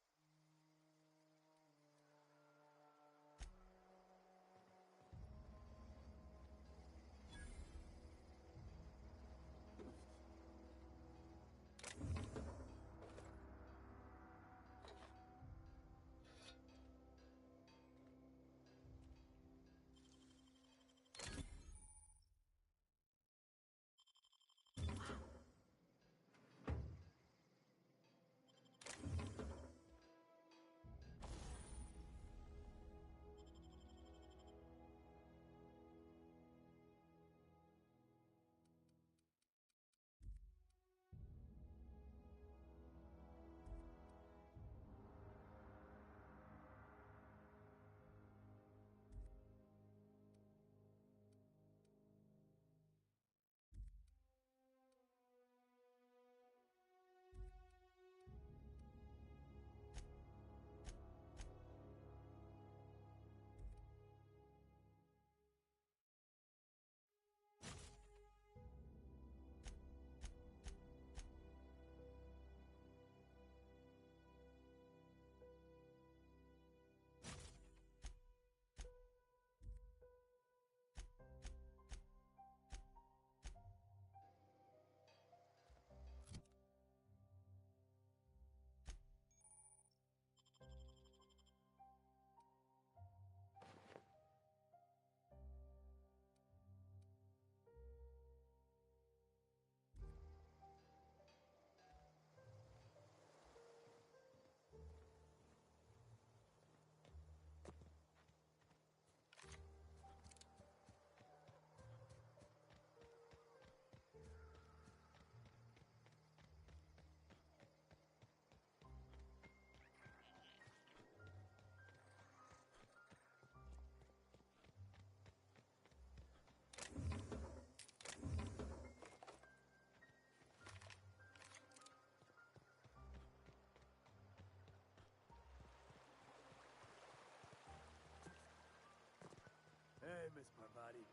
Hey, Miss Parvati.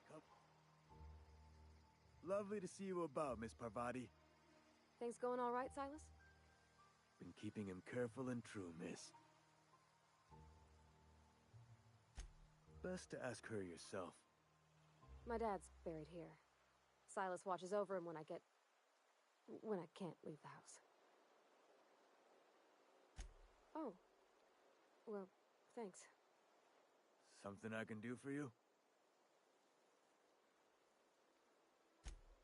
Come. Lovely to see you about, Miss Parvati. Things going all right, Silas? Been keeping him careful and true, miss. Best to ask her yourself. My dad's buried here. Silas watches over him when I can't leave the house. Oh. Well, thanks. Something I can do for you?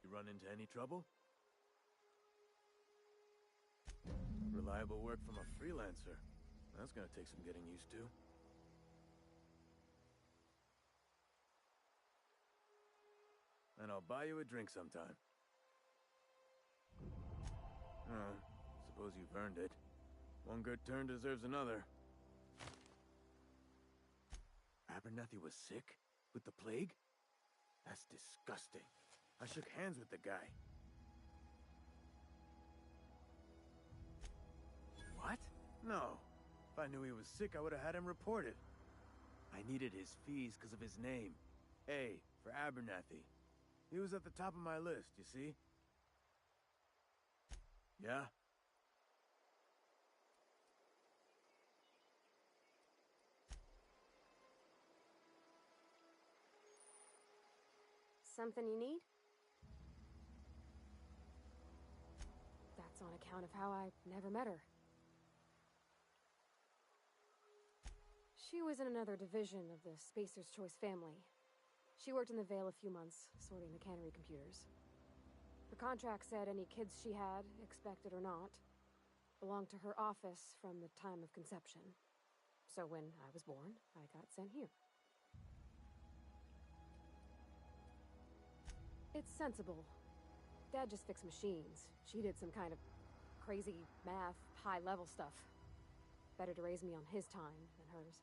You run into any trouble? Reliable work from a freelancer. That's gonna take some getting used to. And I'll buy you a drink sometime. Oh, suppose you've earned it. One good turn deserves another. Abernathy was sick? With the plague? That's disgusting. I shook hands with the guy. What? No. If I knew he was sick, I would have had him reported. I needed his fees because of his name. A, for Abernathy. He was at the top of my list, you see? Yeah? Something you need? That's on account of how I never met her. She was in another division of the Spacer's Choice family. She worked in the Vale a few months, sorting the cannery computers. Her contract said any kids she had, expected or not, belonged to her office from the time of conception. So when I was born, I got sent here. It's sensible. Dad just fixed machines. She did some kind of crazy math, high-level stuff. Better to raise me on his time than hers.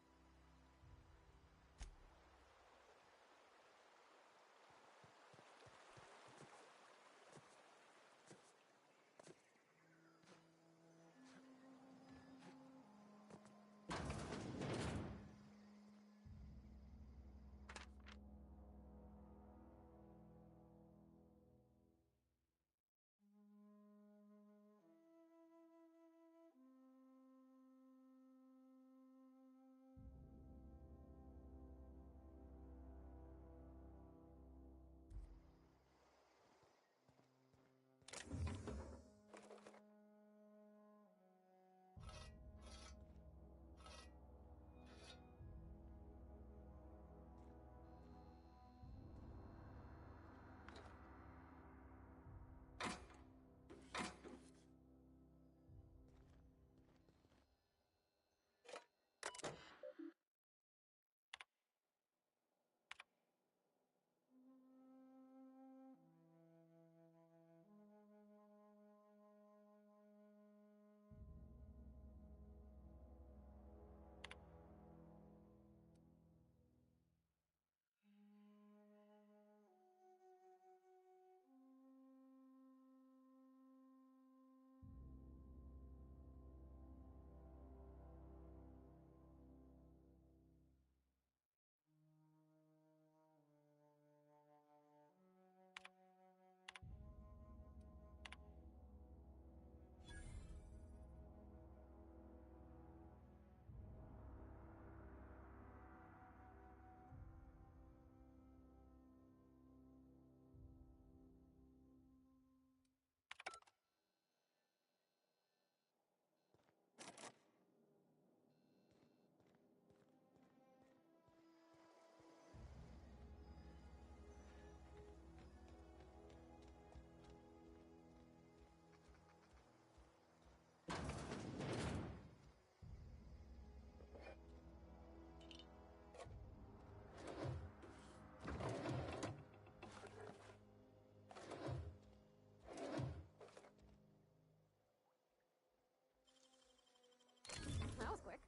That was quick.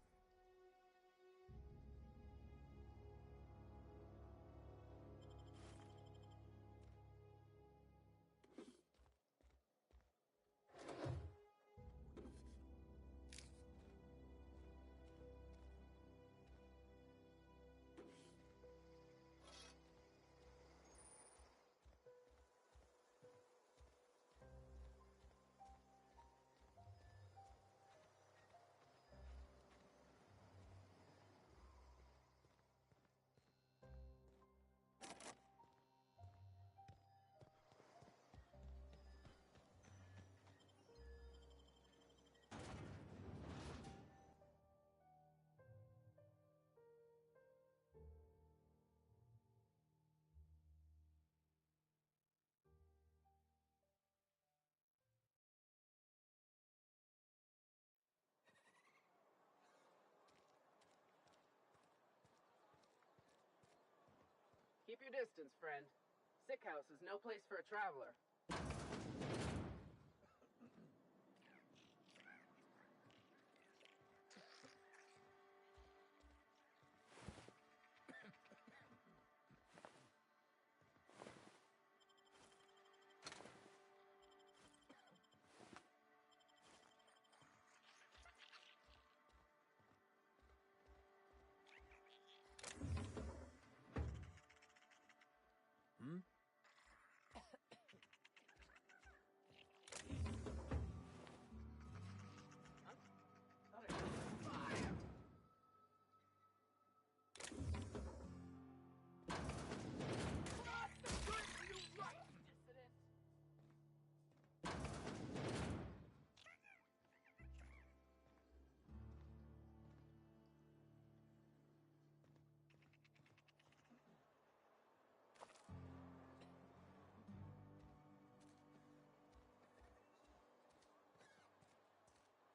Keep your distance, friend. Sick house is no place for a traveler.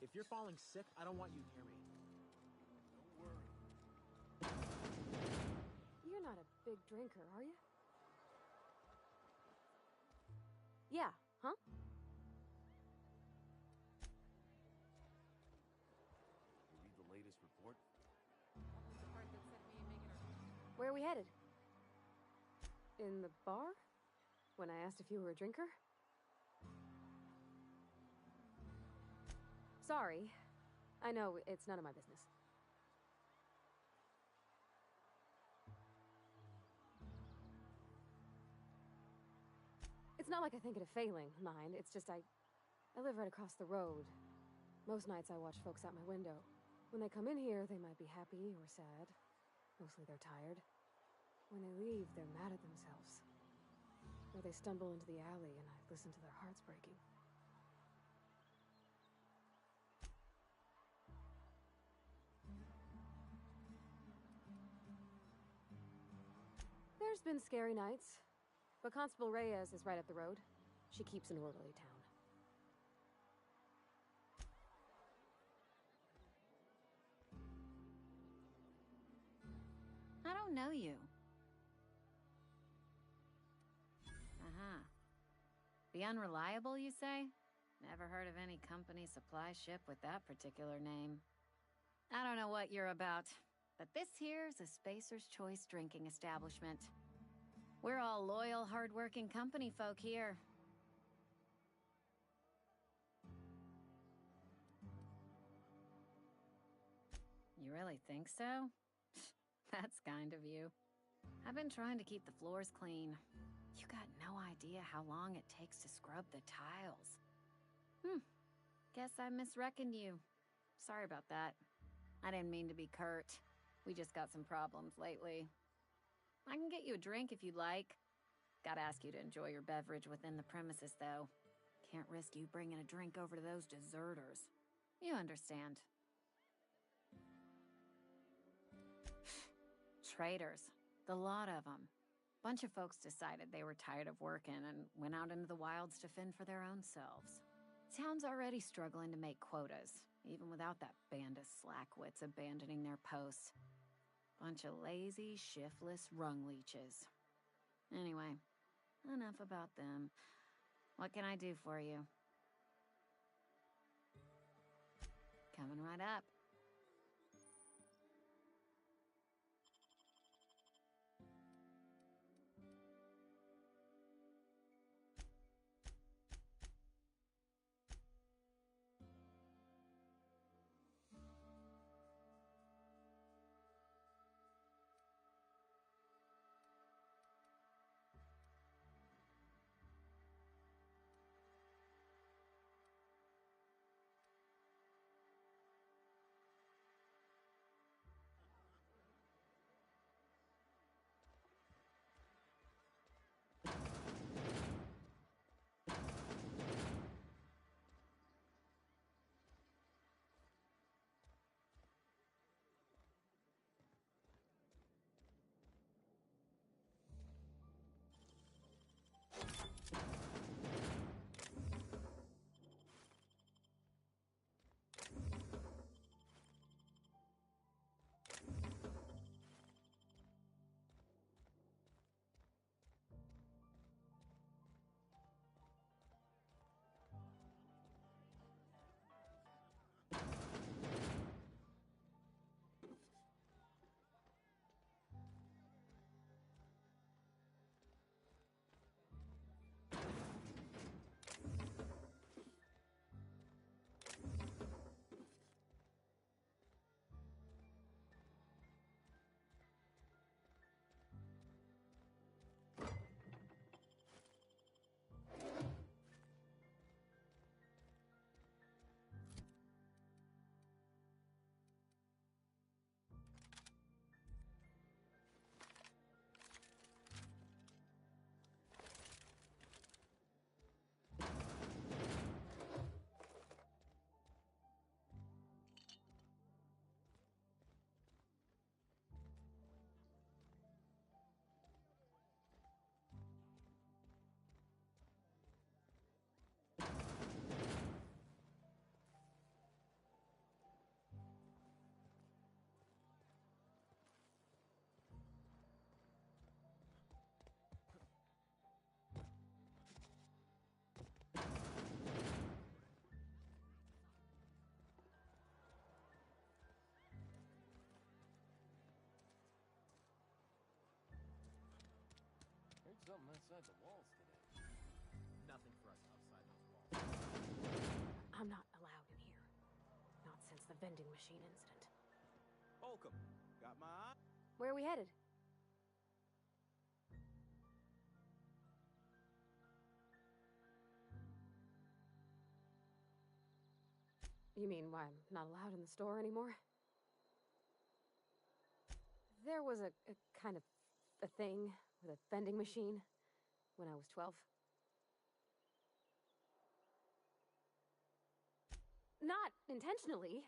If you're falling sick, I don't want you near me. Don't worry. You're not a big drinker, are you? Yeah, huh? You read the latest report? Where are we headed? In the bar? When I asked if you were a drinker? Sorry. I know, it's none of my business. It's not like I think it a failing, mind. It's just I live right across the road. Most nights I watch folks out my window. When they come in here, they might be happy or sad. Mostly they're tired. When they leave, they're mad at themselves. Or they stumble into the alley and I listen to their hearts breaking. There's been scary nights, but Constable Reyes is right up the road. She keeps an orderly town. I don't know you. Uh-huh. The Unreliable, you say? Never heard of any company supply ship with that particular name. I don't know what you're about, but this here's a Spacer's Choice drinking establishment. We're all loyal, hard-working company folk here. You really think so? That's kind of you. I've been trying to keep the floors clean. You got no idea how long it takes to scrub the tiles. Guess I misreckoned you. Sorry about that. I didn't mean to be curt. We just got some problems lately. I can get you a drink if you'd like. Gotta ask you to enjoy your beverage within the premises, though. Can't risk you bringing a drink over to those deserters. You understand. Traitors. The lot of them. Bunch of folks decided they were tired of working and went out into the wilds to fend for their own selves. Town's already struggling to make quotas, even without that band of slackwits abandoning their posts. Bunch of lazy, shiftless rung leeches. Anyway, enough about them. What can I do for you? Coming right up. outside the walls today? Nothing for us outside those walls. I'm not allowed in here. Not since the vending machine incident. Holcomb, got my eye? Where are we headed? You mean why I'm not allowed in the store anymore? There was a kind of a thing with a vending machine when I was 12. Not intentionally.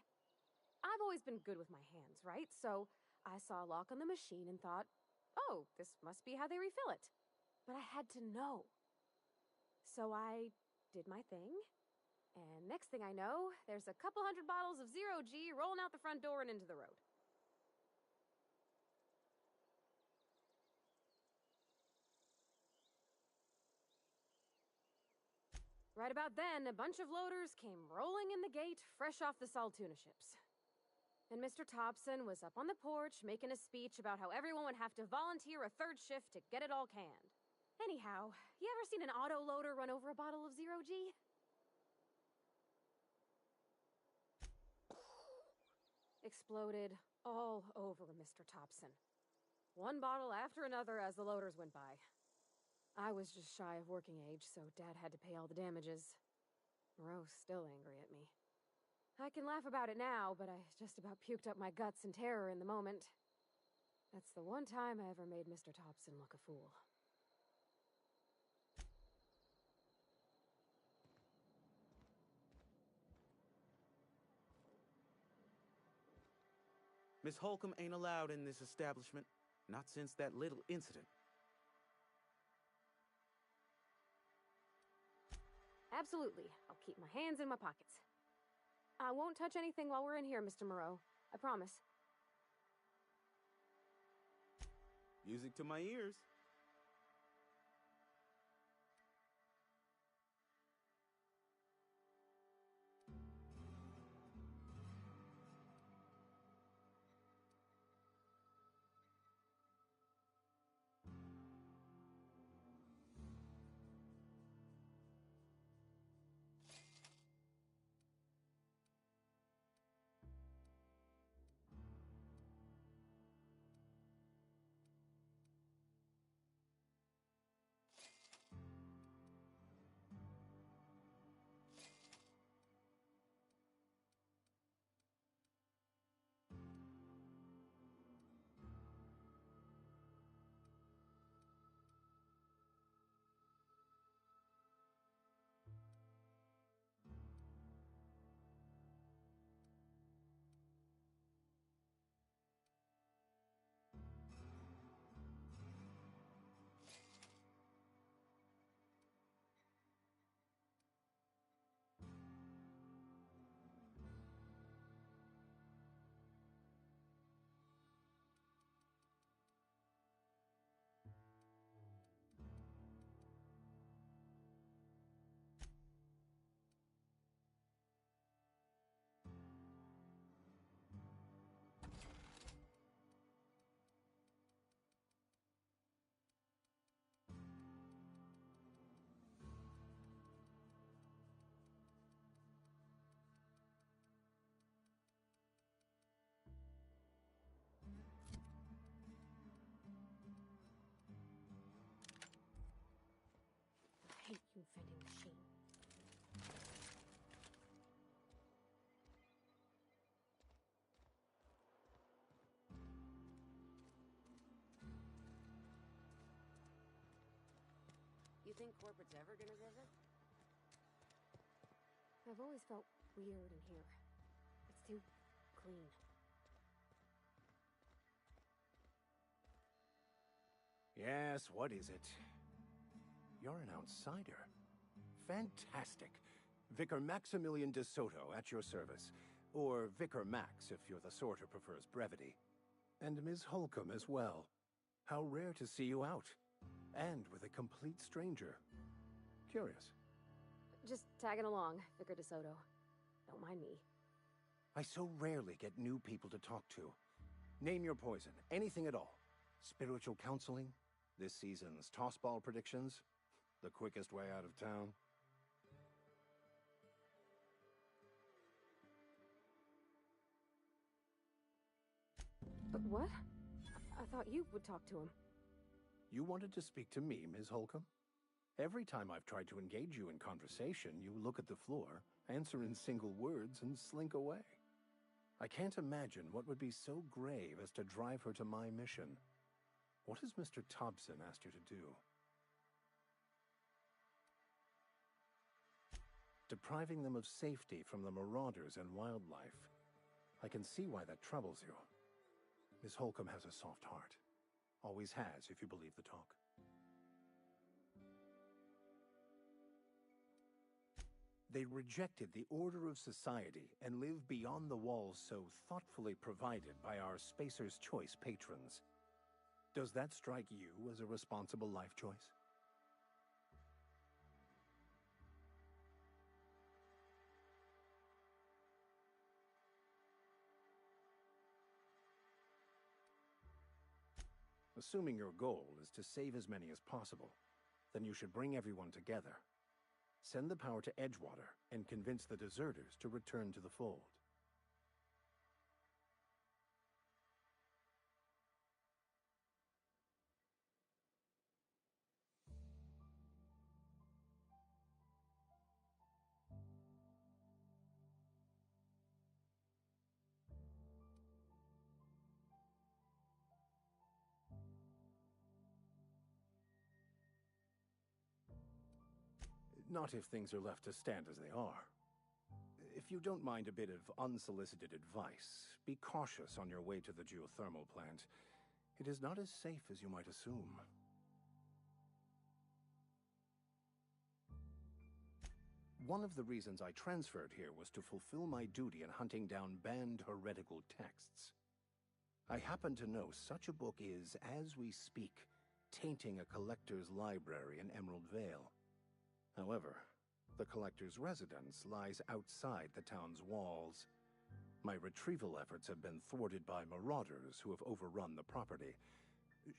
I've always been good with my hands, right? So I saw a lock on the machine and thought, oh, this must be how they refill it. But I had to know. So I did my thing. And next thing I know, there's a couple hundred bottles of Zero G rolling out the front door and into the road. Right about then, a bunch of loaders came rolling in the gate, fresh off the Saltuna ships. And Mr. Thompson was up on the porch making a speech about how everyone would have to volunteer a third shift to get it all canned. Anyhow, you ever seen an auto loader run over a bottle of Zero G? Exploded all over Mr. Thompson. One bottle after another as the loaders went by. I was just shy of working age, so Dad had to pay all the damages. Moreau's still angry at me. I can laugh about it now, but I just about puked up my guts in terror in the moment. That's the one time I ever made Mr. Thompson look a fool. Miss Holcomb ain't allowed in this establishment. Not since that little incident. Absolutely. I'll keep my hands in my pockets. I won't touch anything while we're in here, Mr. Moreau. I promise. Music to my ears. I hate you, vending machine. You think corporate's ever gonna visit? I've always felt weird in here. It's too clean. Yes, what is it? You're an outsider. Fantastic. Vicar Maximilian de Soto at your service. Or Vicar Max, if you're the sort who prefers brevity. And Ms. Holcomb as well. How rare to see you out. And with a complete stranger. Curious. Just tagging along, Vicar DeSoto. Don't mind me. I so rarely get new people to talk to. Name your poison. Anything at all. Spiritual counseling? This season's tossball predictions? The quickest way out of town? But what? I thought you would talk to him. You wanted to speak to me, Ms. Holcomb? Every time I've tried to engage you in conversation, you look at the floor, answer in single words, and slink away. I can't imagine what would be so grave as to drive her to my mission. What has Mr. Thompson asked you to do? Depriving them of safety from the marauders and wildlife. I can see why that troubles you. Miss Holcomb has a soft heart. Always has, if you believe the talk. They rejected the order of society and live beyond the walls so thoughtfully provided by our Spacer's Choice patrons. Does that strike you as a responsible life choice? Assuming your goal is to save as many as possible, then you should bring everyone together. Send the power to Edgewater and convince the deserters to return to the fold. Not if things are left to stand as they are. If you don't mind a bit of unsolicited advice, be cautious on your way to the geothermal plant. It is not as safe as you might assume. One of the reasons I transferred here was to fulfill my duty in hunting down banned heretical texts. I happen to know such a book is, as we speak, tainting a collector's library in Emerald Vale. However, the collector's residence lies outside the town's walls. My retrieval efforts have been thwarted by marauders who have overrun the property.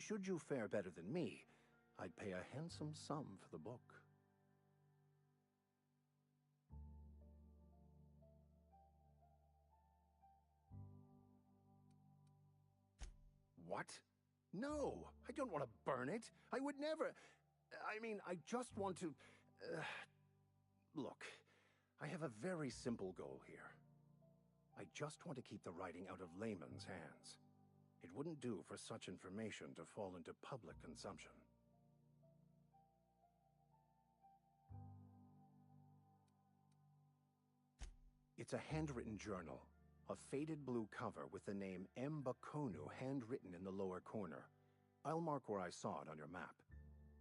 Should you fare better than me, I'd pay a handsome sum for the book. What? No, I don't want to burn it. I would never. I mean, I just want to... Look, I have a very simple goal here. I just want to keep the writing out of layman's hands. It wouldn't do for such information to fall into public consumption. It's a handwritten journal, a faded blue cover with the name M. Bakonu handwritten in the lower corner. I'll mark where I saw it on your map.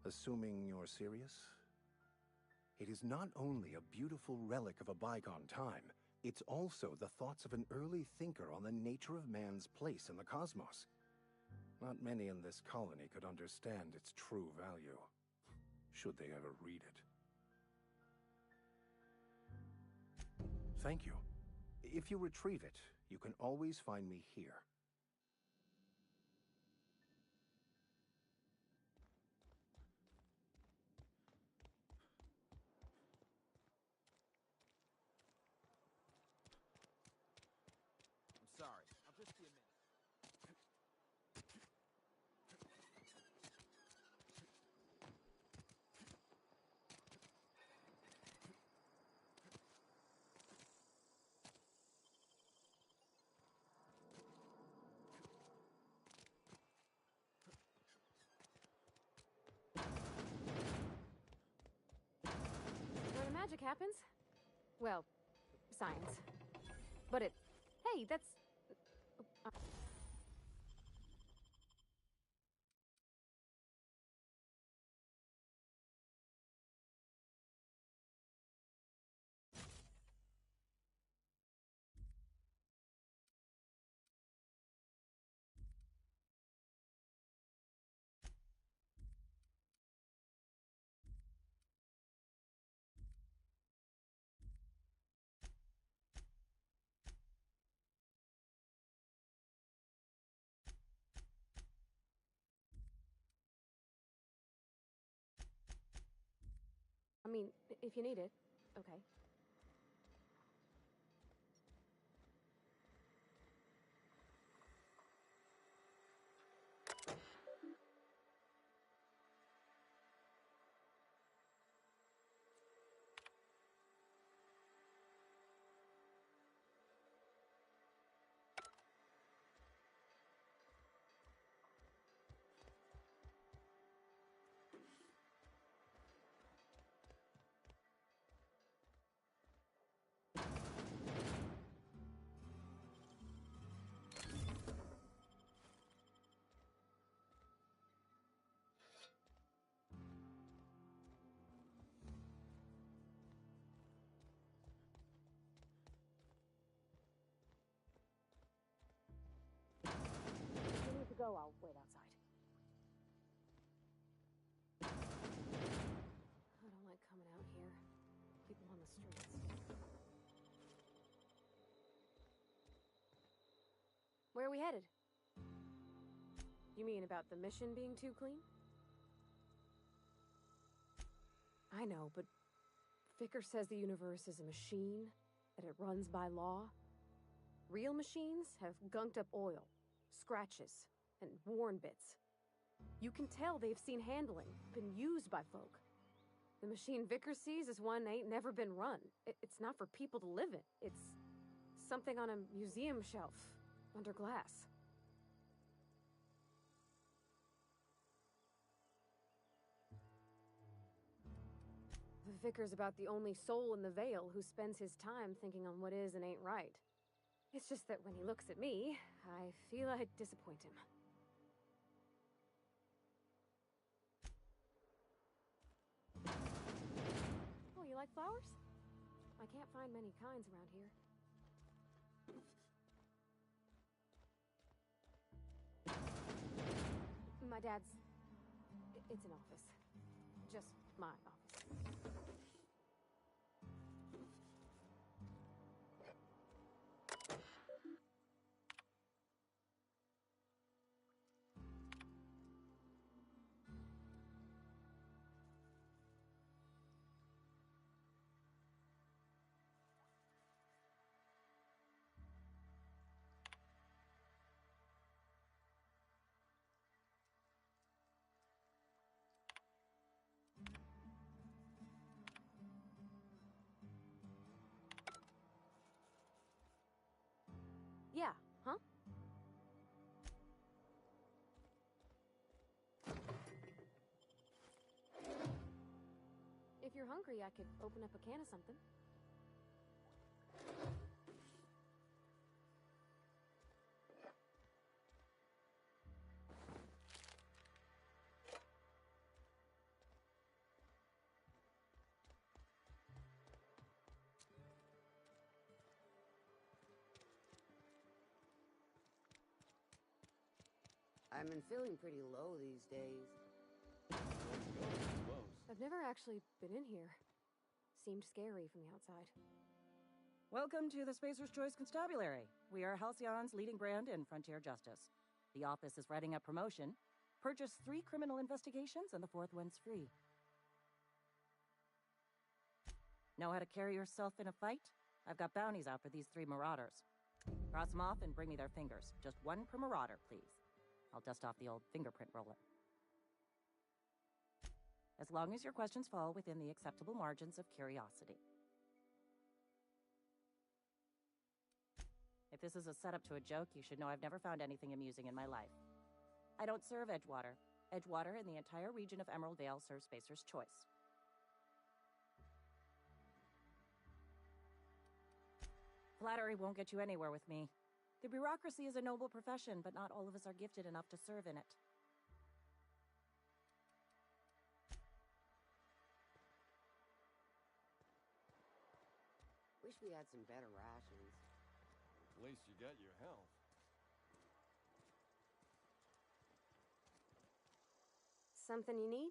Assuming you're serious? It is not only a beautiful relic of a bygone time, it's also the thoughts of an early thinker on the nature of man's place in the cosmos. Not many in this colony could understand its true value, should they ever read it. Thank you. If you retrieve it, you can always find me here. I'm sorry. I'll just be a minute. Where the magic happens? Well, science. But it... Hey, that's... I mean, if you need it, okay. If you need to go, I'll wait outside. I don't like coming out here. People on the streets. Where are we headed? You mean about the mission being too clean? I know, but Vicker says the universe is a machine, that it runs by law. Real machines have gunked up oil, scratches, and worn bits. You can tell they've seen handling, been used by folk. The machine Vicker sees is one ain't never been run. It's not for people to live in. It's something on a museum shelf, under glass. The Vicar's about the only soul in the Vale who spends his time thinking on what is and ain't right. It's just that when he looks at me, I feel I'd disappoint him. Oh, you like flowers? I can't find many kinds around here. My dad's... It's an office. Just my office. Yeah, huh? If you're hungry, I could open up a can of something. I've been feeling pretty low these days. I've never actually been in here. Seemed scary from the outside. Welcome to the Spacer's Choice Constabulary. We are Halcyon's leading brand in frontier justice. The office is writing up promotion. Purchase 3 criminal investigations and the 4th one's free. Know how to carry yourself in a fight? I've got bounties out for these 3 marauders. Cross them off and bring me their fingers. Just 1 per marauder, please. I'll dust off the old fingerprint roller. As long as your questions fall within the acceptable margins of curiosity. If this is a setup to a joke, you should know I've never found anything amusing in my life. I don't serve Edgewater. Edgewater and the entire region of Emerald Vale serves Spacer's Choice. Flattery won't get you anywhere with me. The bureaucracy is a noble profession, but not all of us are gifted enough to serve in it. Wish we had some better rations. At least you got your health. Something you need?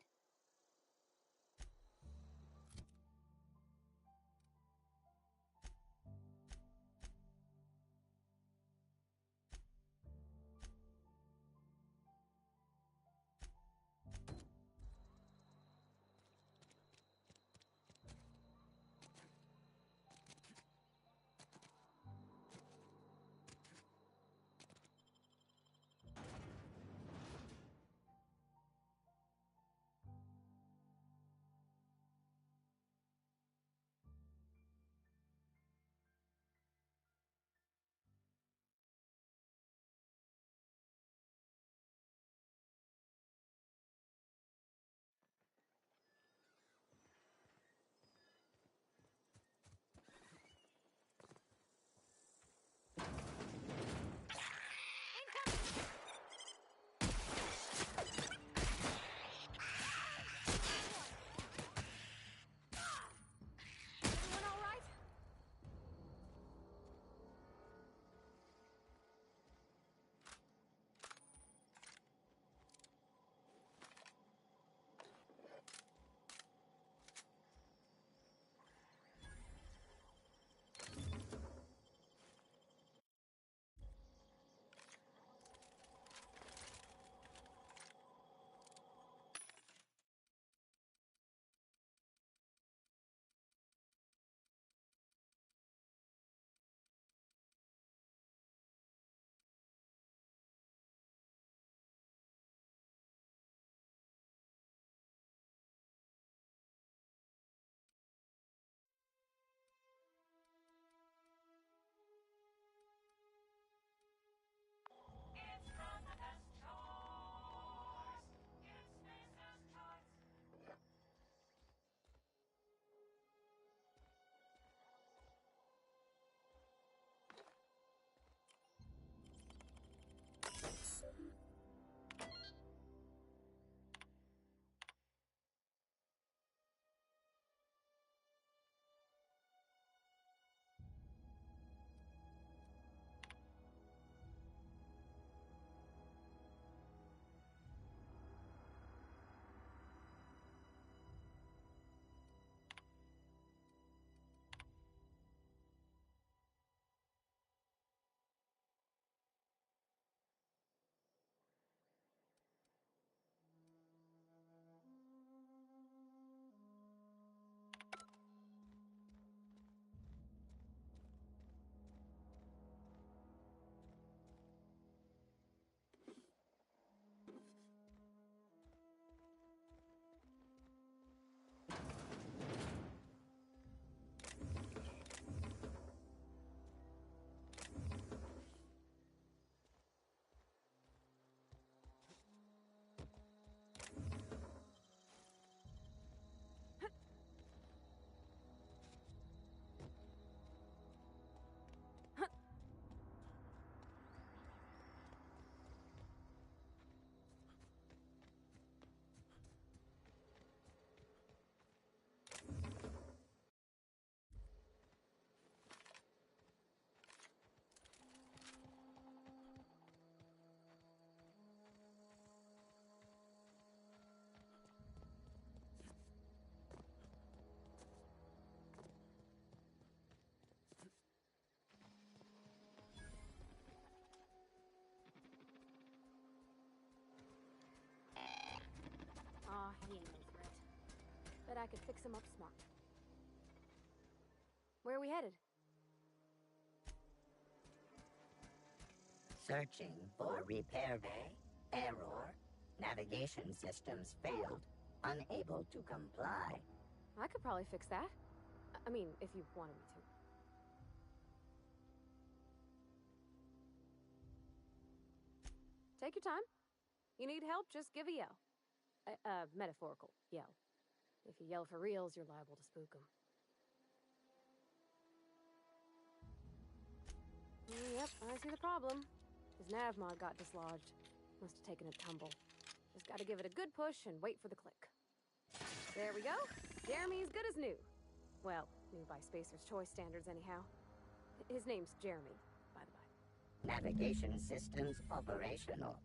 I could fix him up smart. Where are we headed? Searching for repair bay. Error. Navigation systems failed. Unable to comply. I could probably fix that. I mean, if you wanted me to. Take your time. You need help, just give a yell. Metaphorical yell. If you yell for reals, you're liable to spook them. Yep, I see the problem. His nav mod got dislodged. Must have taken a tumble. Just gotta give it a good push and wait for the click. There we go. Jeremy's good as new. Well, new by Spacer's Choice standards anyhow. His name's Jeremy, by the by. Navigation systems operational.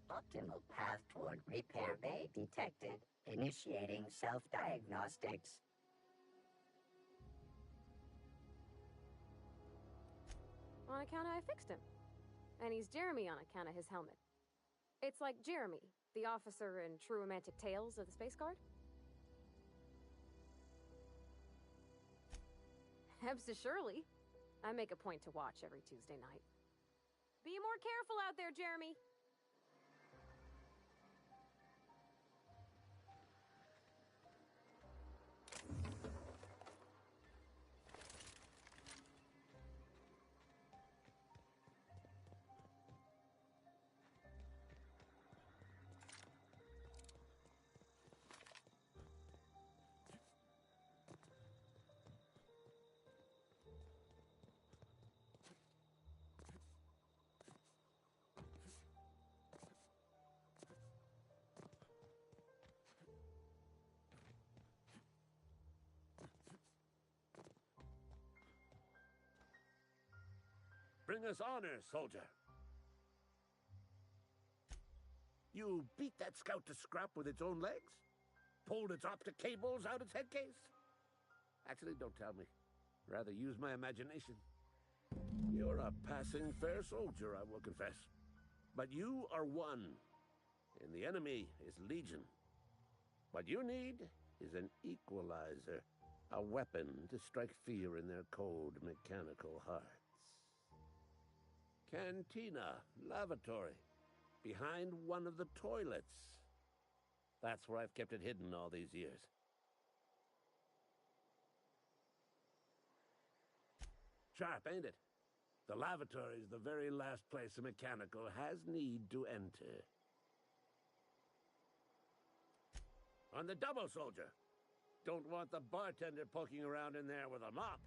Optimal path toward repair bay detected. Initiating self-diagnostics. On account of I fixed him. And he's Jeremy on account of his helmet. It's like Jeremy, the officer in True Romantic Tales of the Space Guard. Surely. I make a point to watch every Tuesday night. Be more careful out there, Jeremy! Bring us honor, soldier. You beat that scout to scrap with its own legs? Pulled its optic cables out its head case? Actually, don't tell me. Rather use my imagination. You're a passing fair soldier, I will confess. But you are one, and the enemy is legion. What you need is an equalizer, a weapon to strike fear in their cold, mechanical hearts. Cantina, lavatory, behind one of the toilets. That's where I've kept it hidden all these years. Sharp, ain't it? The lavatory is the very last place a mechanical has need to enter. On the double, soldier. Don't want the bartender poking around in there with a mop.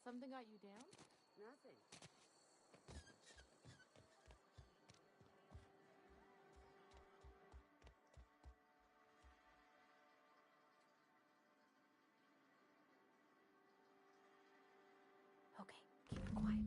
Something got you down? Nothing. Okay, keep it quiet.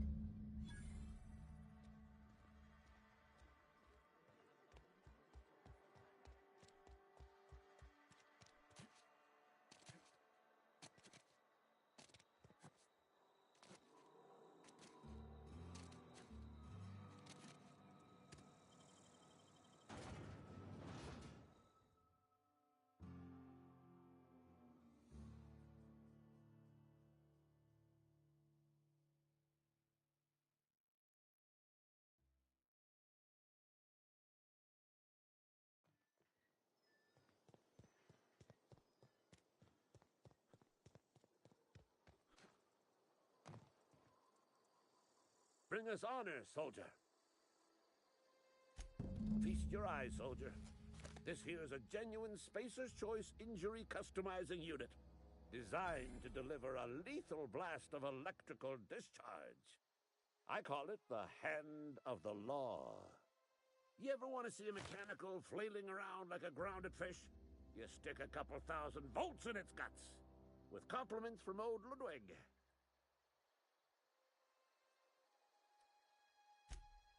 Bring us honor, soldier. Feast your eyes, soldier. This here's a genuine Spacer's Choice injury customizing unit, designed to deliver a lethal blast of electrical discharge. I call it the hand of the law. You ever want to see a mechanical flailing around like a grounded fish? You stick a couple thousand volts in its guts. With compliments from old Ludwig.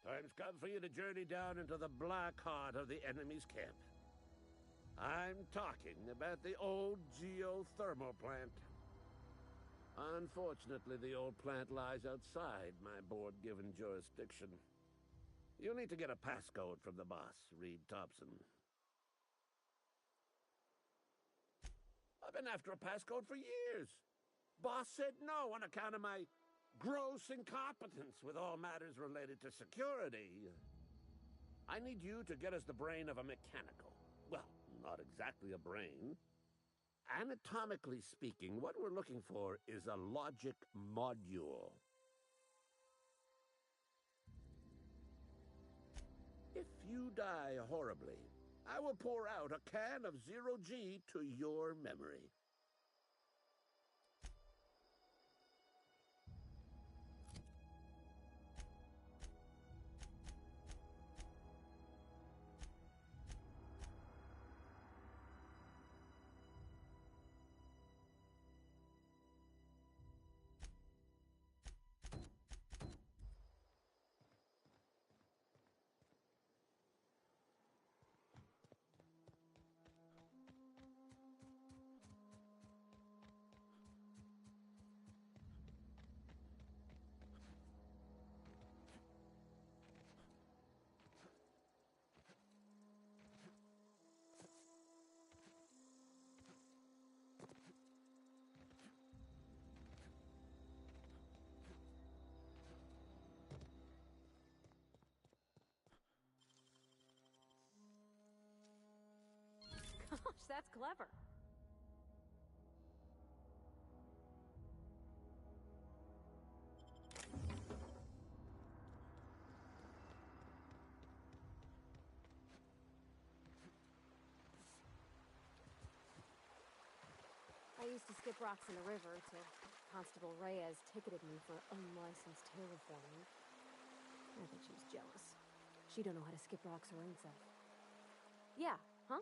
Time's come for you to journey down into the black heart of the enemy's camp. I'm talking about the old geothermal plant. Unfortunately, the old plant lies outside my board-given jurisdiction. You'll need to get a passcode from the boss, Reed Thompson. I've been after a passcode for years. Boss said no on account of my gross incompetence with all matters related to security. I need you to get us the brain of a mechanical. Well, not exactly a brain. Anatomically speaking, what we're looking for is a logic module. If you die horribly, I will pour out a can of Zero-G to your memory. Gosh, that's clever. I used to skip rocks in the river until Constable Reyes ticketed me for unlicensed terraforming. I think she was jealous. She don't know how to skip rocks her own self. Yeah, huh?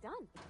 done.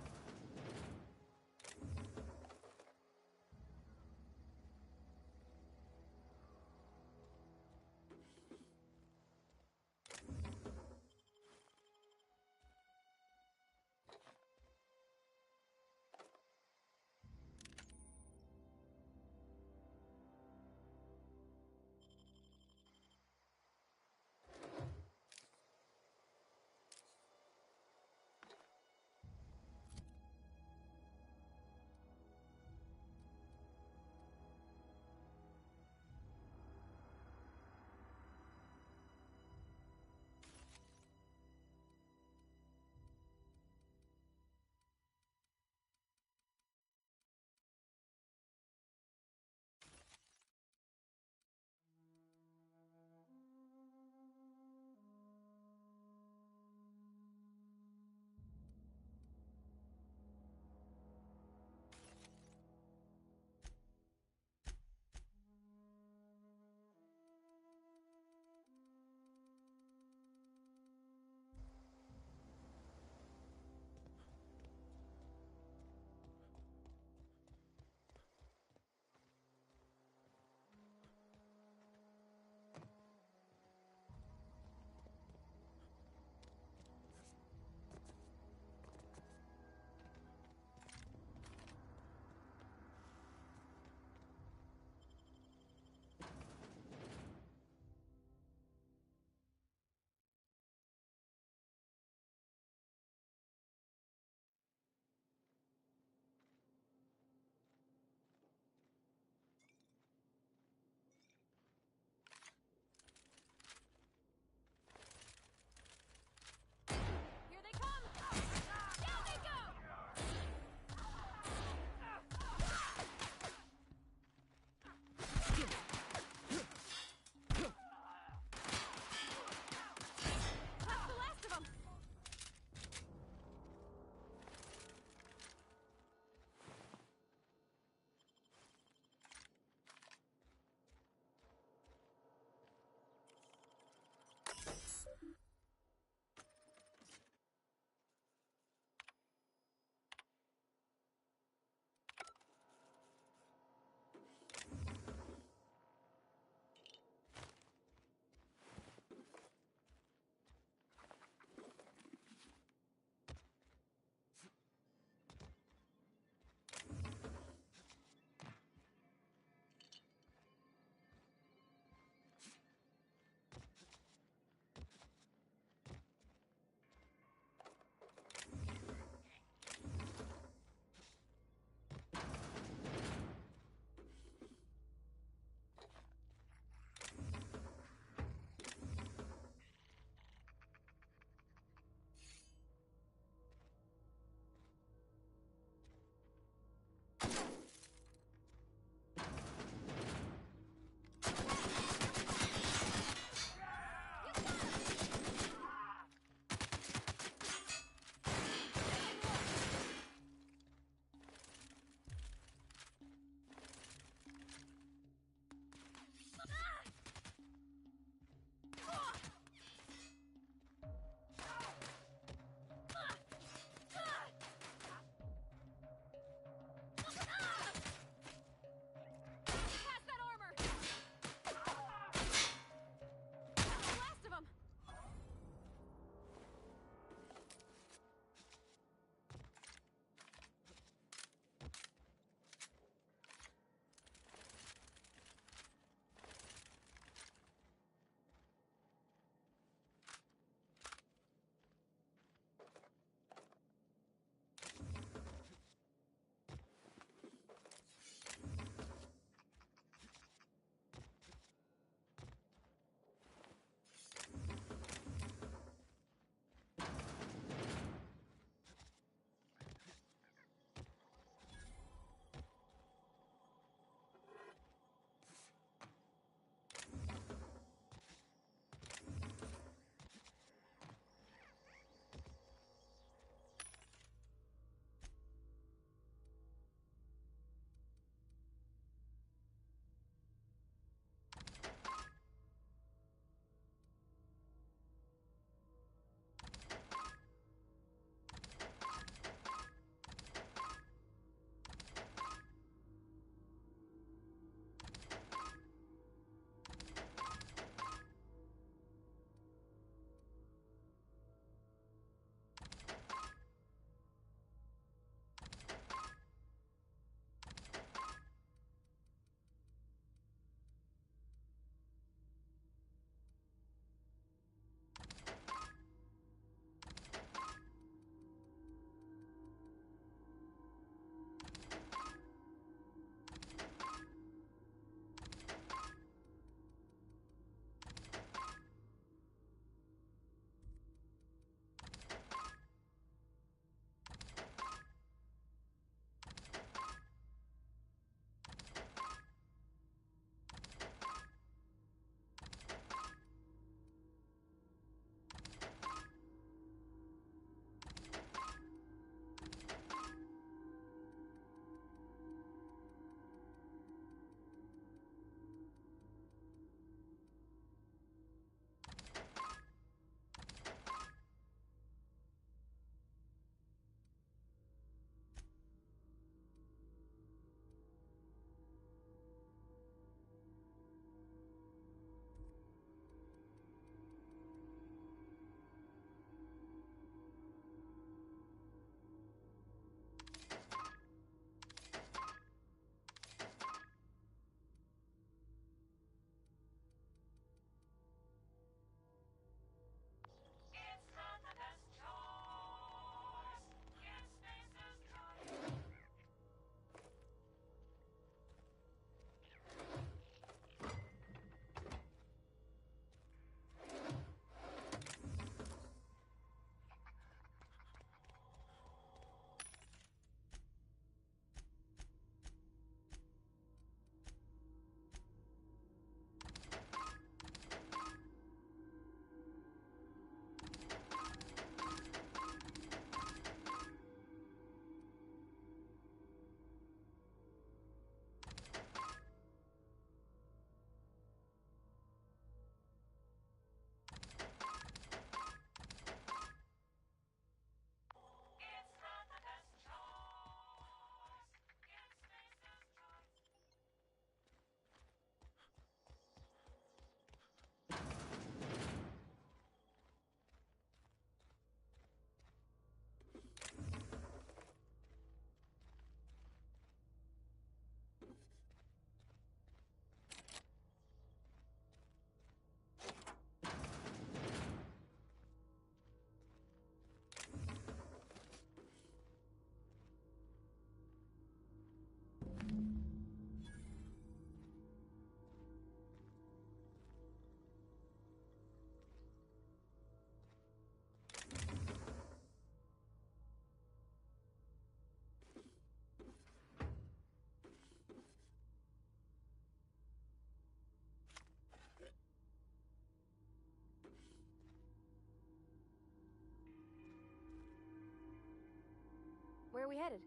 headed?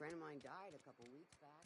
friend of mine died a couple weeks back.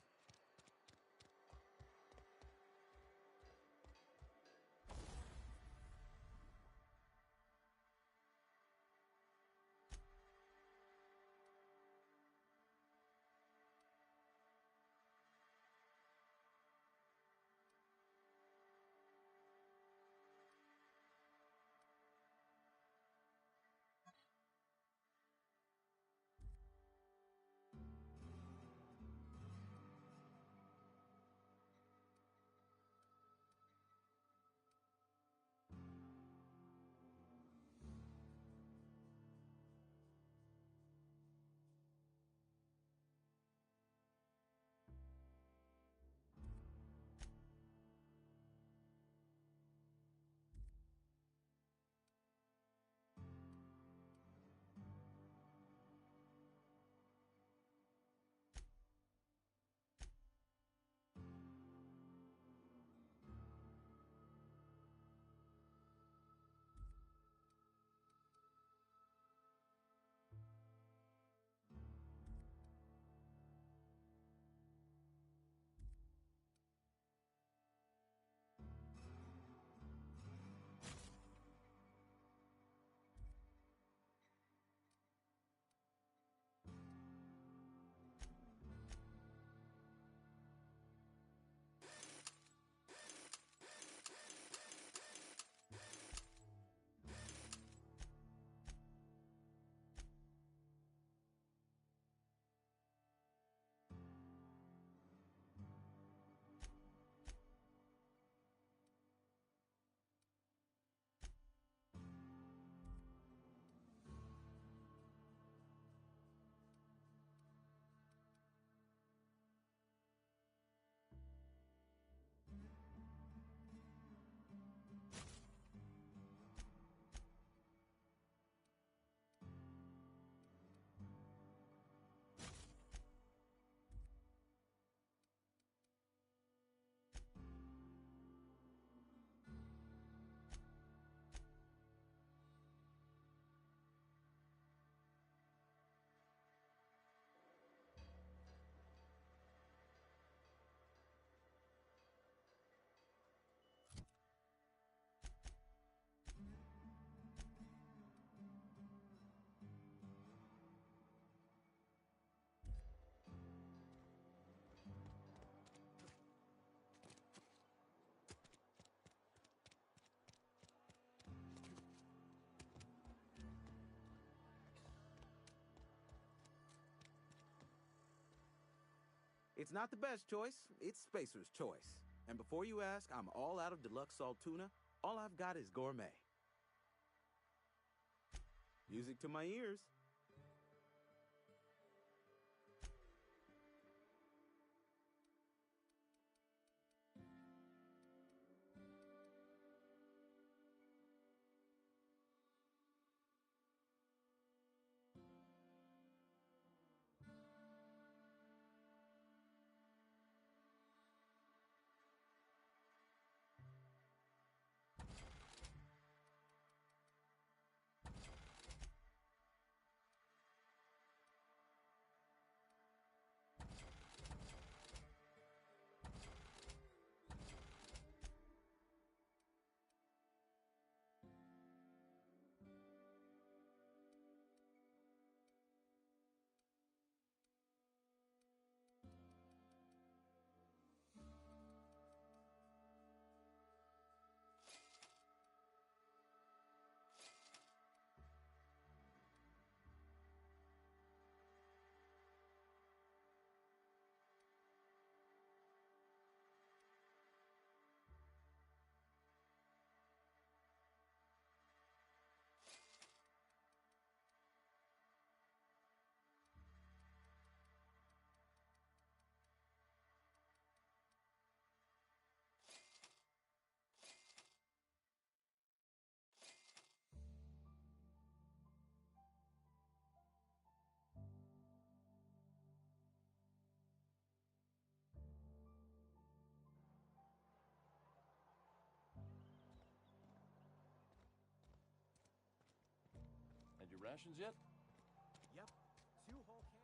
It's not the best choice, it's Spacer's choice. And before you ask, I'm all out of deluxe salt tuna. All I've got is gourmet. Music to my ears. Had your rations yet? Yep. 2 whole cans.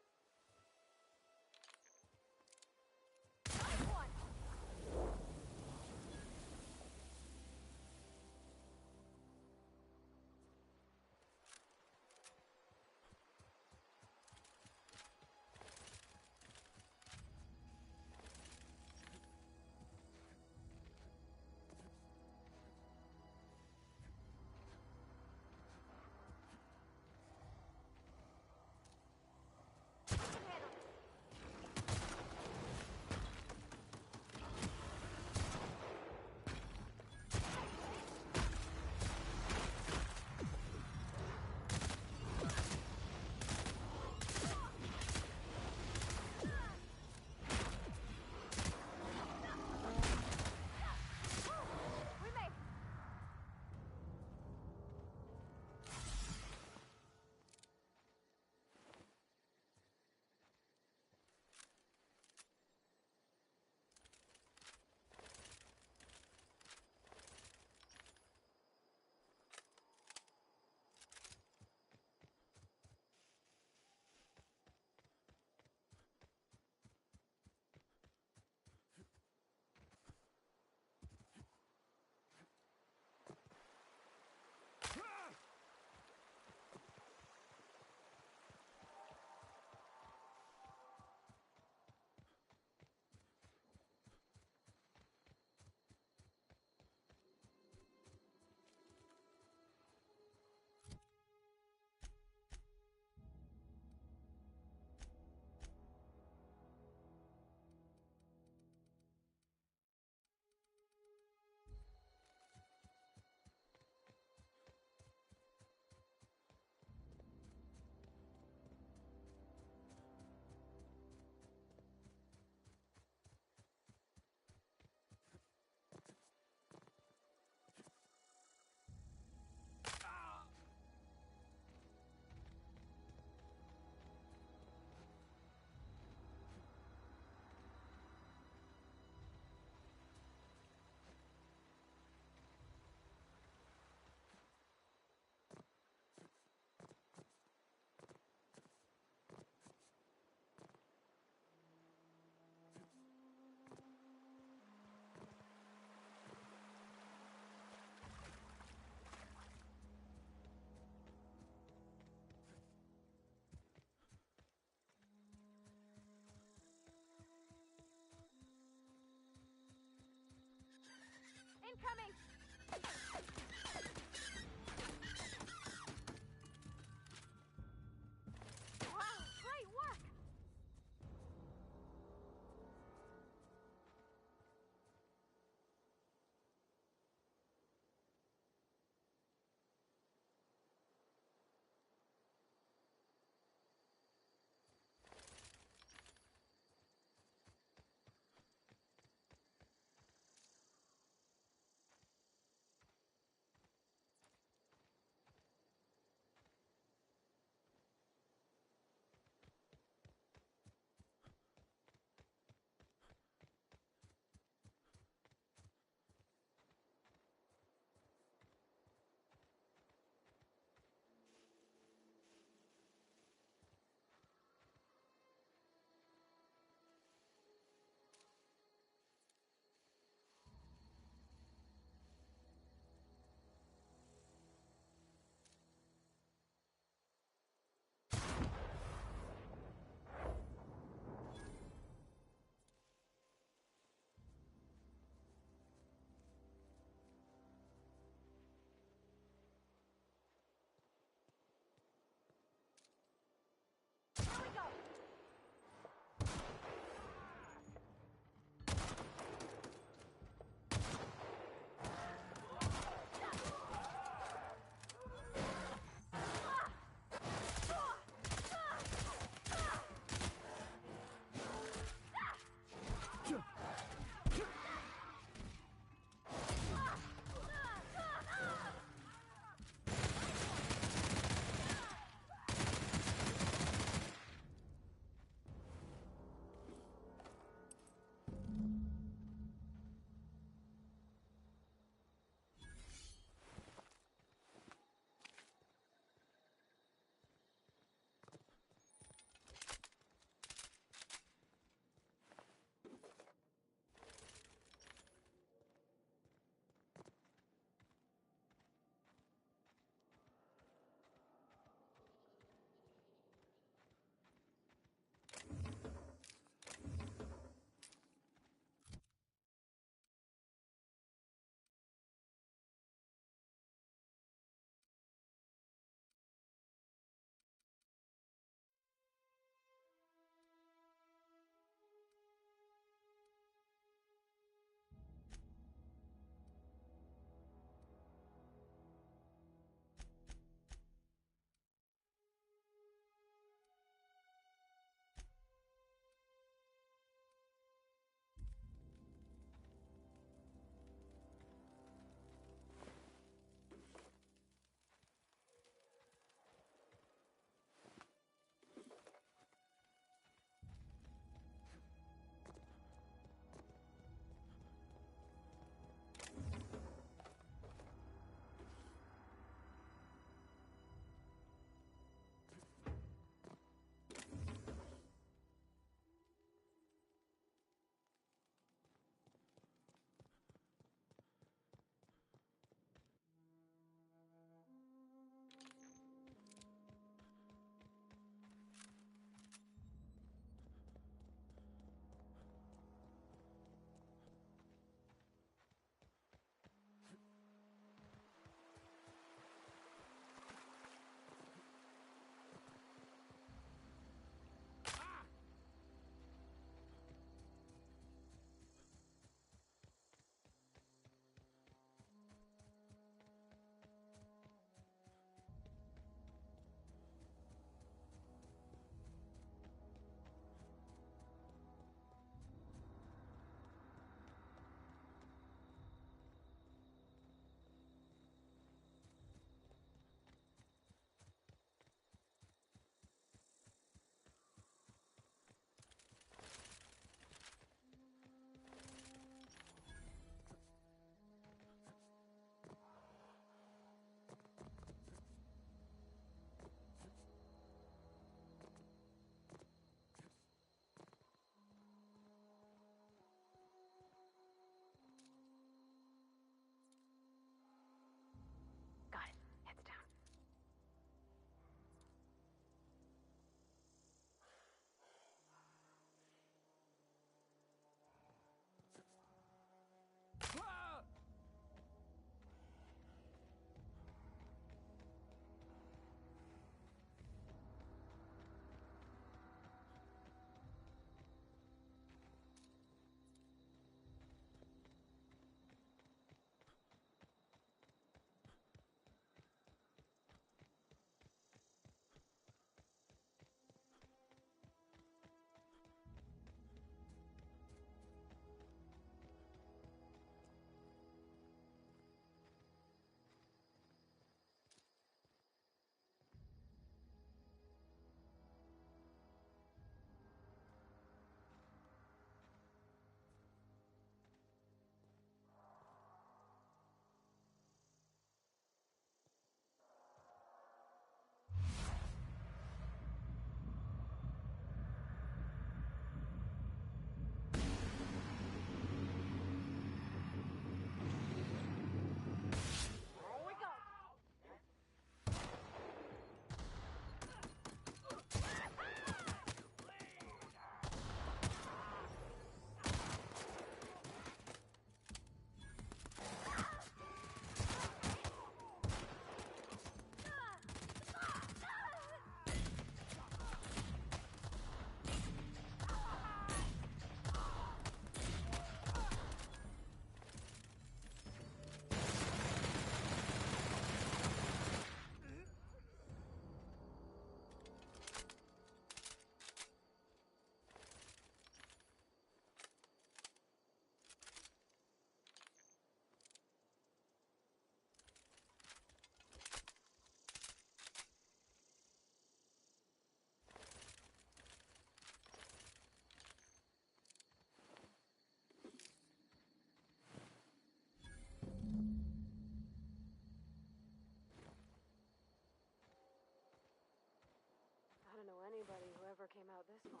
came out this far.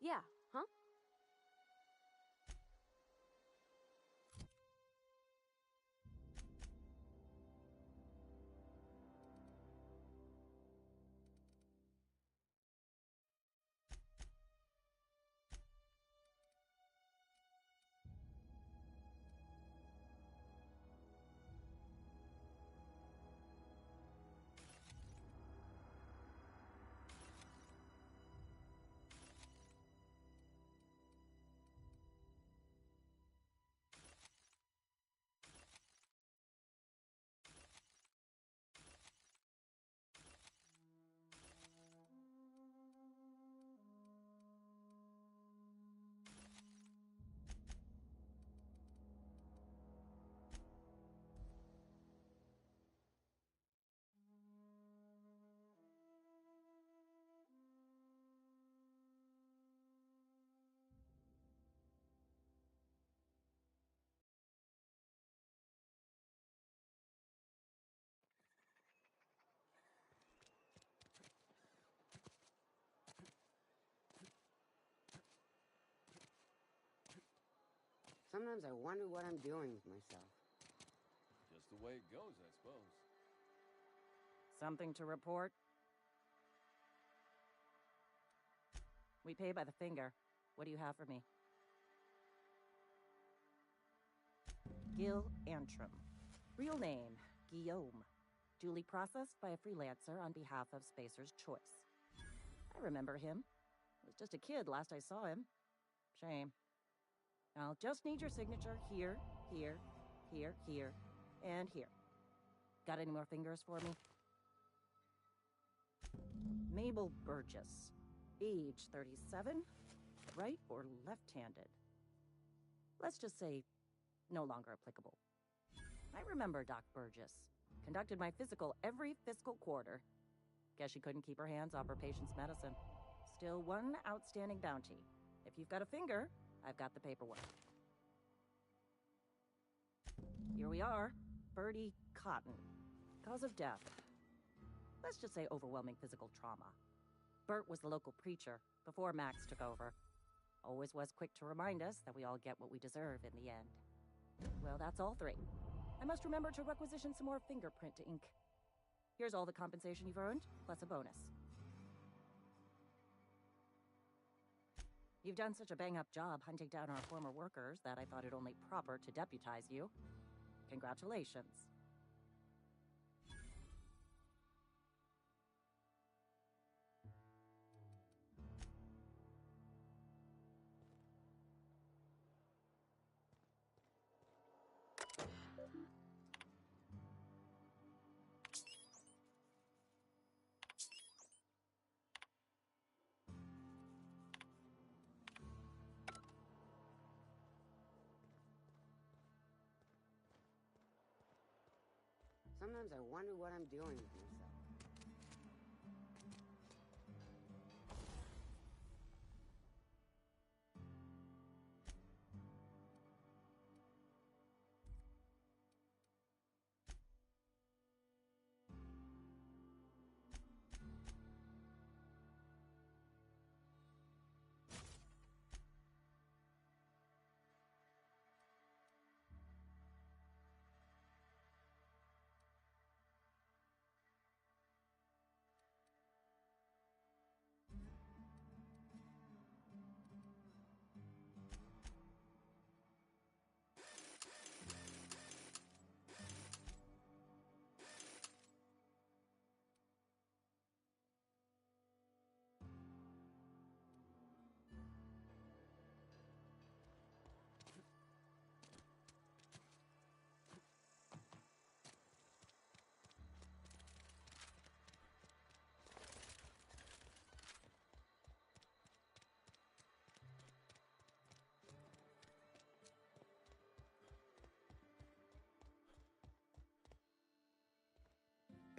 Yeah, huh? Sometimes I wonder what I'm doing with myself. Just the way it goes, I suppose. Something to report? We pay by the finger. What do you have for me? Gil Antrim. Real name, Guillaume. Duly processed by a freelancer on behalf of Spacer's Choice. I remember him. Was just a kid last I saw him. Shame. I'll just need your signature here, here, here, here, and here. Got any more fingers for me? Mabel Burgess. Age 37. Right or left-handed? Let's just say no longer applicable. I remember Doc Burgess. Conducted my physical every fiscal quarter. Guess she couldn't keep her hands off her patient's medicine. Still one outstanding bounty. If you've got a finger, I've got the paperwork. Here we are. Bertie Cotton. Cause of death. Let's just say overwhelming physical trauma. Bert was the local preacher before Max took over. Always was quick to remind us that we all get what we deserve in the end. Well, that's all three. I must remember to requisition some more fingerprint ink. Here's all the compensation you've earned, plus a bonus. You've done such a bang-up job hunting down our former workers that I thought it only proper to deputize you. Congratulations. Sometimes I wonder what I'm doing with myself.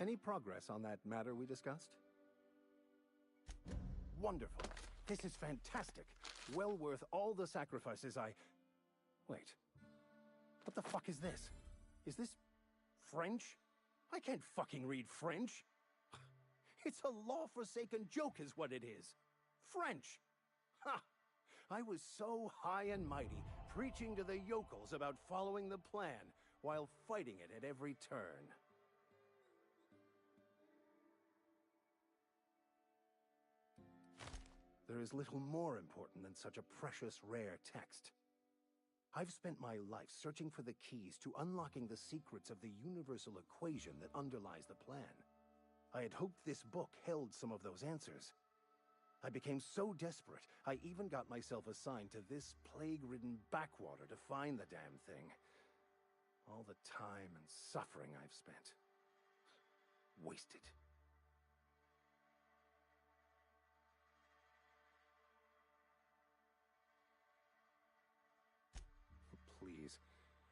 Any progress on that matter we discussed? Wonderful. This is fantastic. Well worth all the sacrifices I... Wait. What the fuck is this? Is this French? I can't fucking read French. It's a law-forsaken joke is what it is. French. Ha! I was so high and mighty, preaching to the yokels about following the plan, while fighting it at every turn. There is little more important than such a precious, rare text. I've spent my life searching for the keys to unlocking the secrets of the universal equation that underlies the plan. I had hoped this book held some of those answers. I became so desperate, I even got myself assigned to this plague-ridden backwater to find the damn thing. All the time and suffering I've spent. Wasted. Please.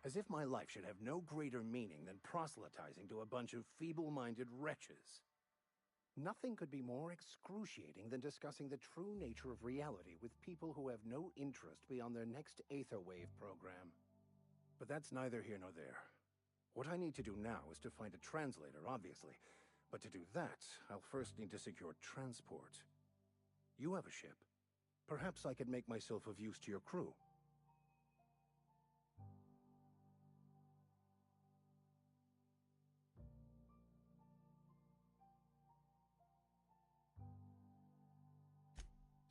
As if my life should have no greater meaning than proselytizing to a bunch of feeble-minded wretches. Nothing could be more excruciating than discussing the true nature of reality with people who have no interest beyond their next Aetherwave program. But that's neither here nor there. What I need to do now is to find a translator, obviously. But to do that, I'll first need to secure transport. You have a ship. Perhaps I could make myself of use to your crew.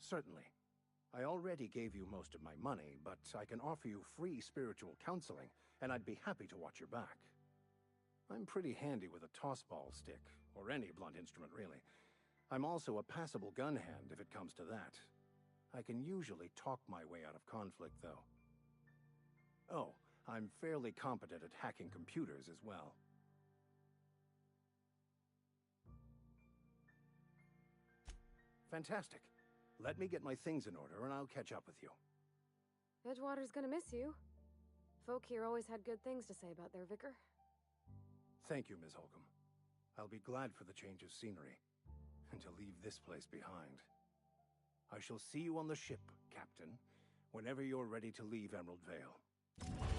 Certainly. I already gave you most of my money, but I can offer you free spiritual counseling, and I'd be happy to watch your back. I'm pretty handy with a tossball stick, or any blunt instrument, really. I'm also a passable gun hand, if it comes to that. I can usually talk my way out of conflict, though. Oh, I'm fairly competent at hacking computers as well. Fantastic. Let me get my things in order, and I'll catch up with you. Edgewater's gonna miss you. Folk here always had good things to say about their vicar. Thank you, Ms. Holcomb. I'll be glad for the change of scenery, and to leave this place behind. I shall see you on the ship, Captain, whenever you're ready to leave Emerald Vale.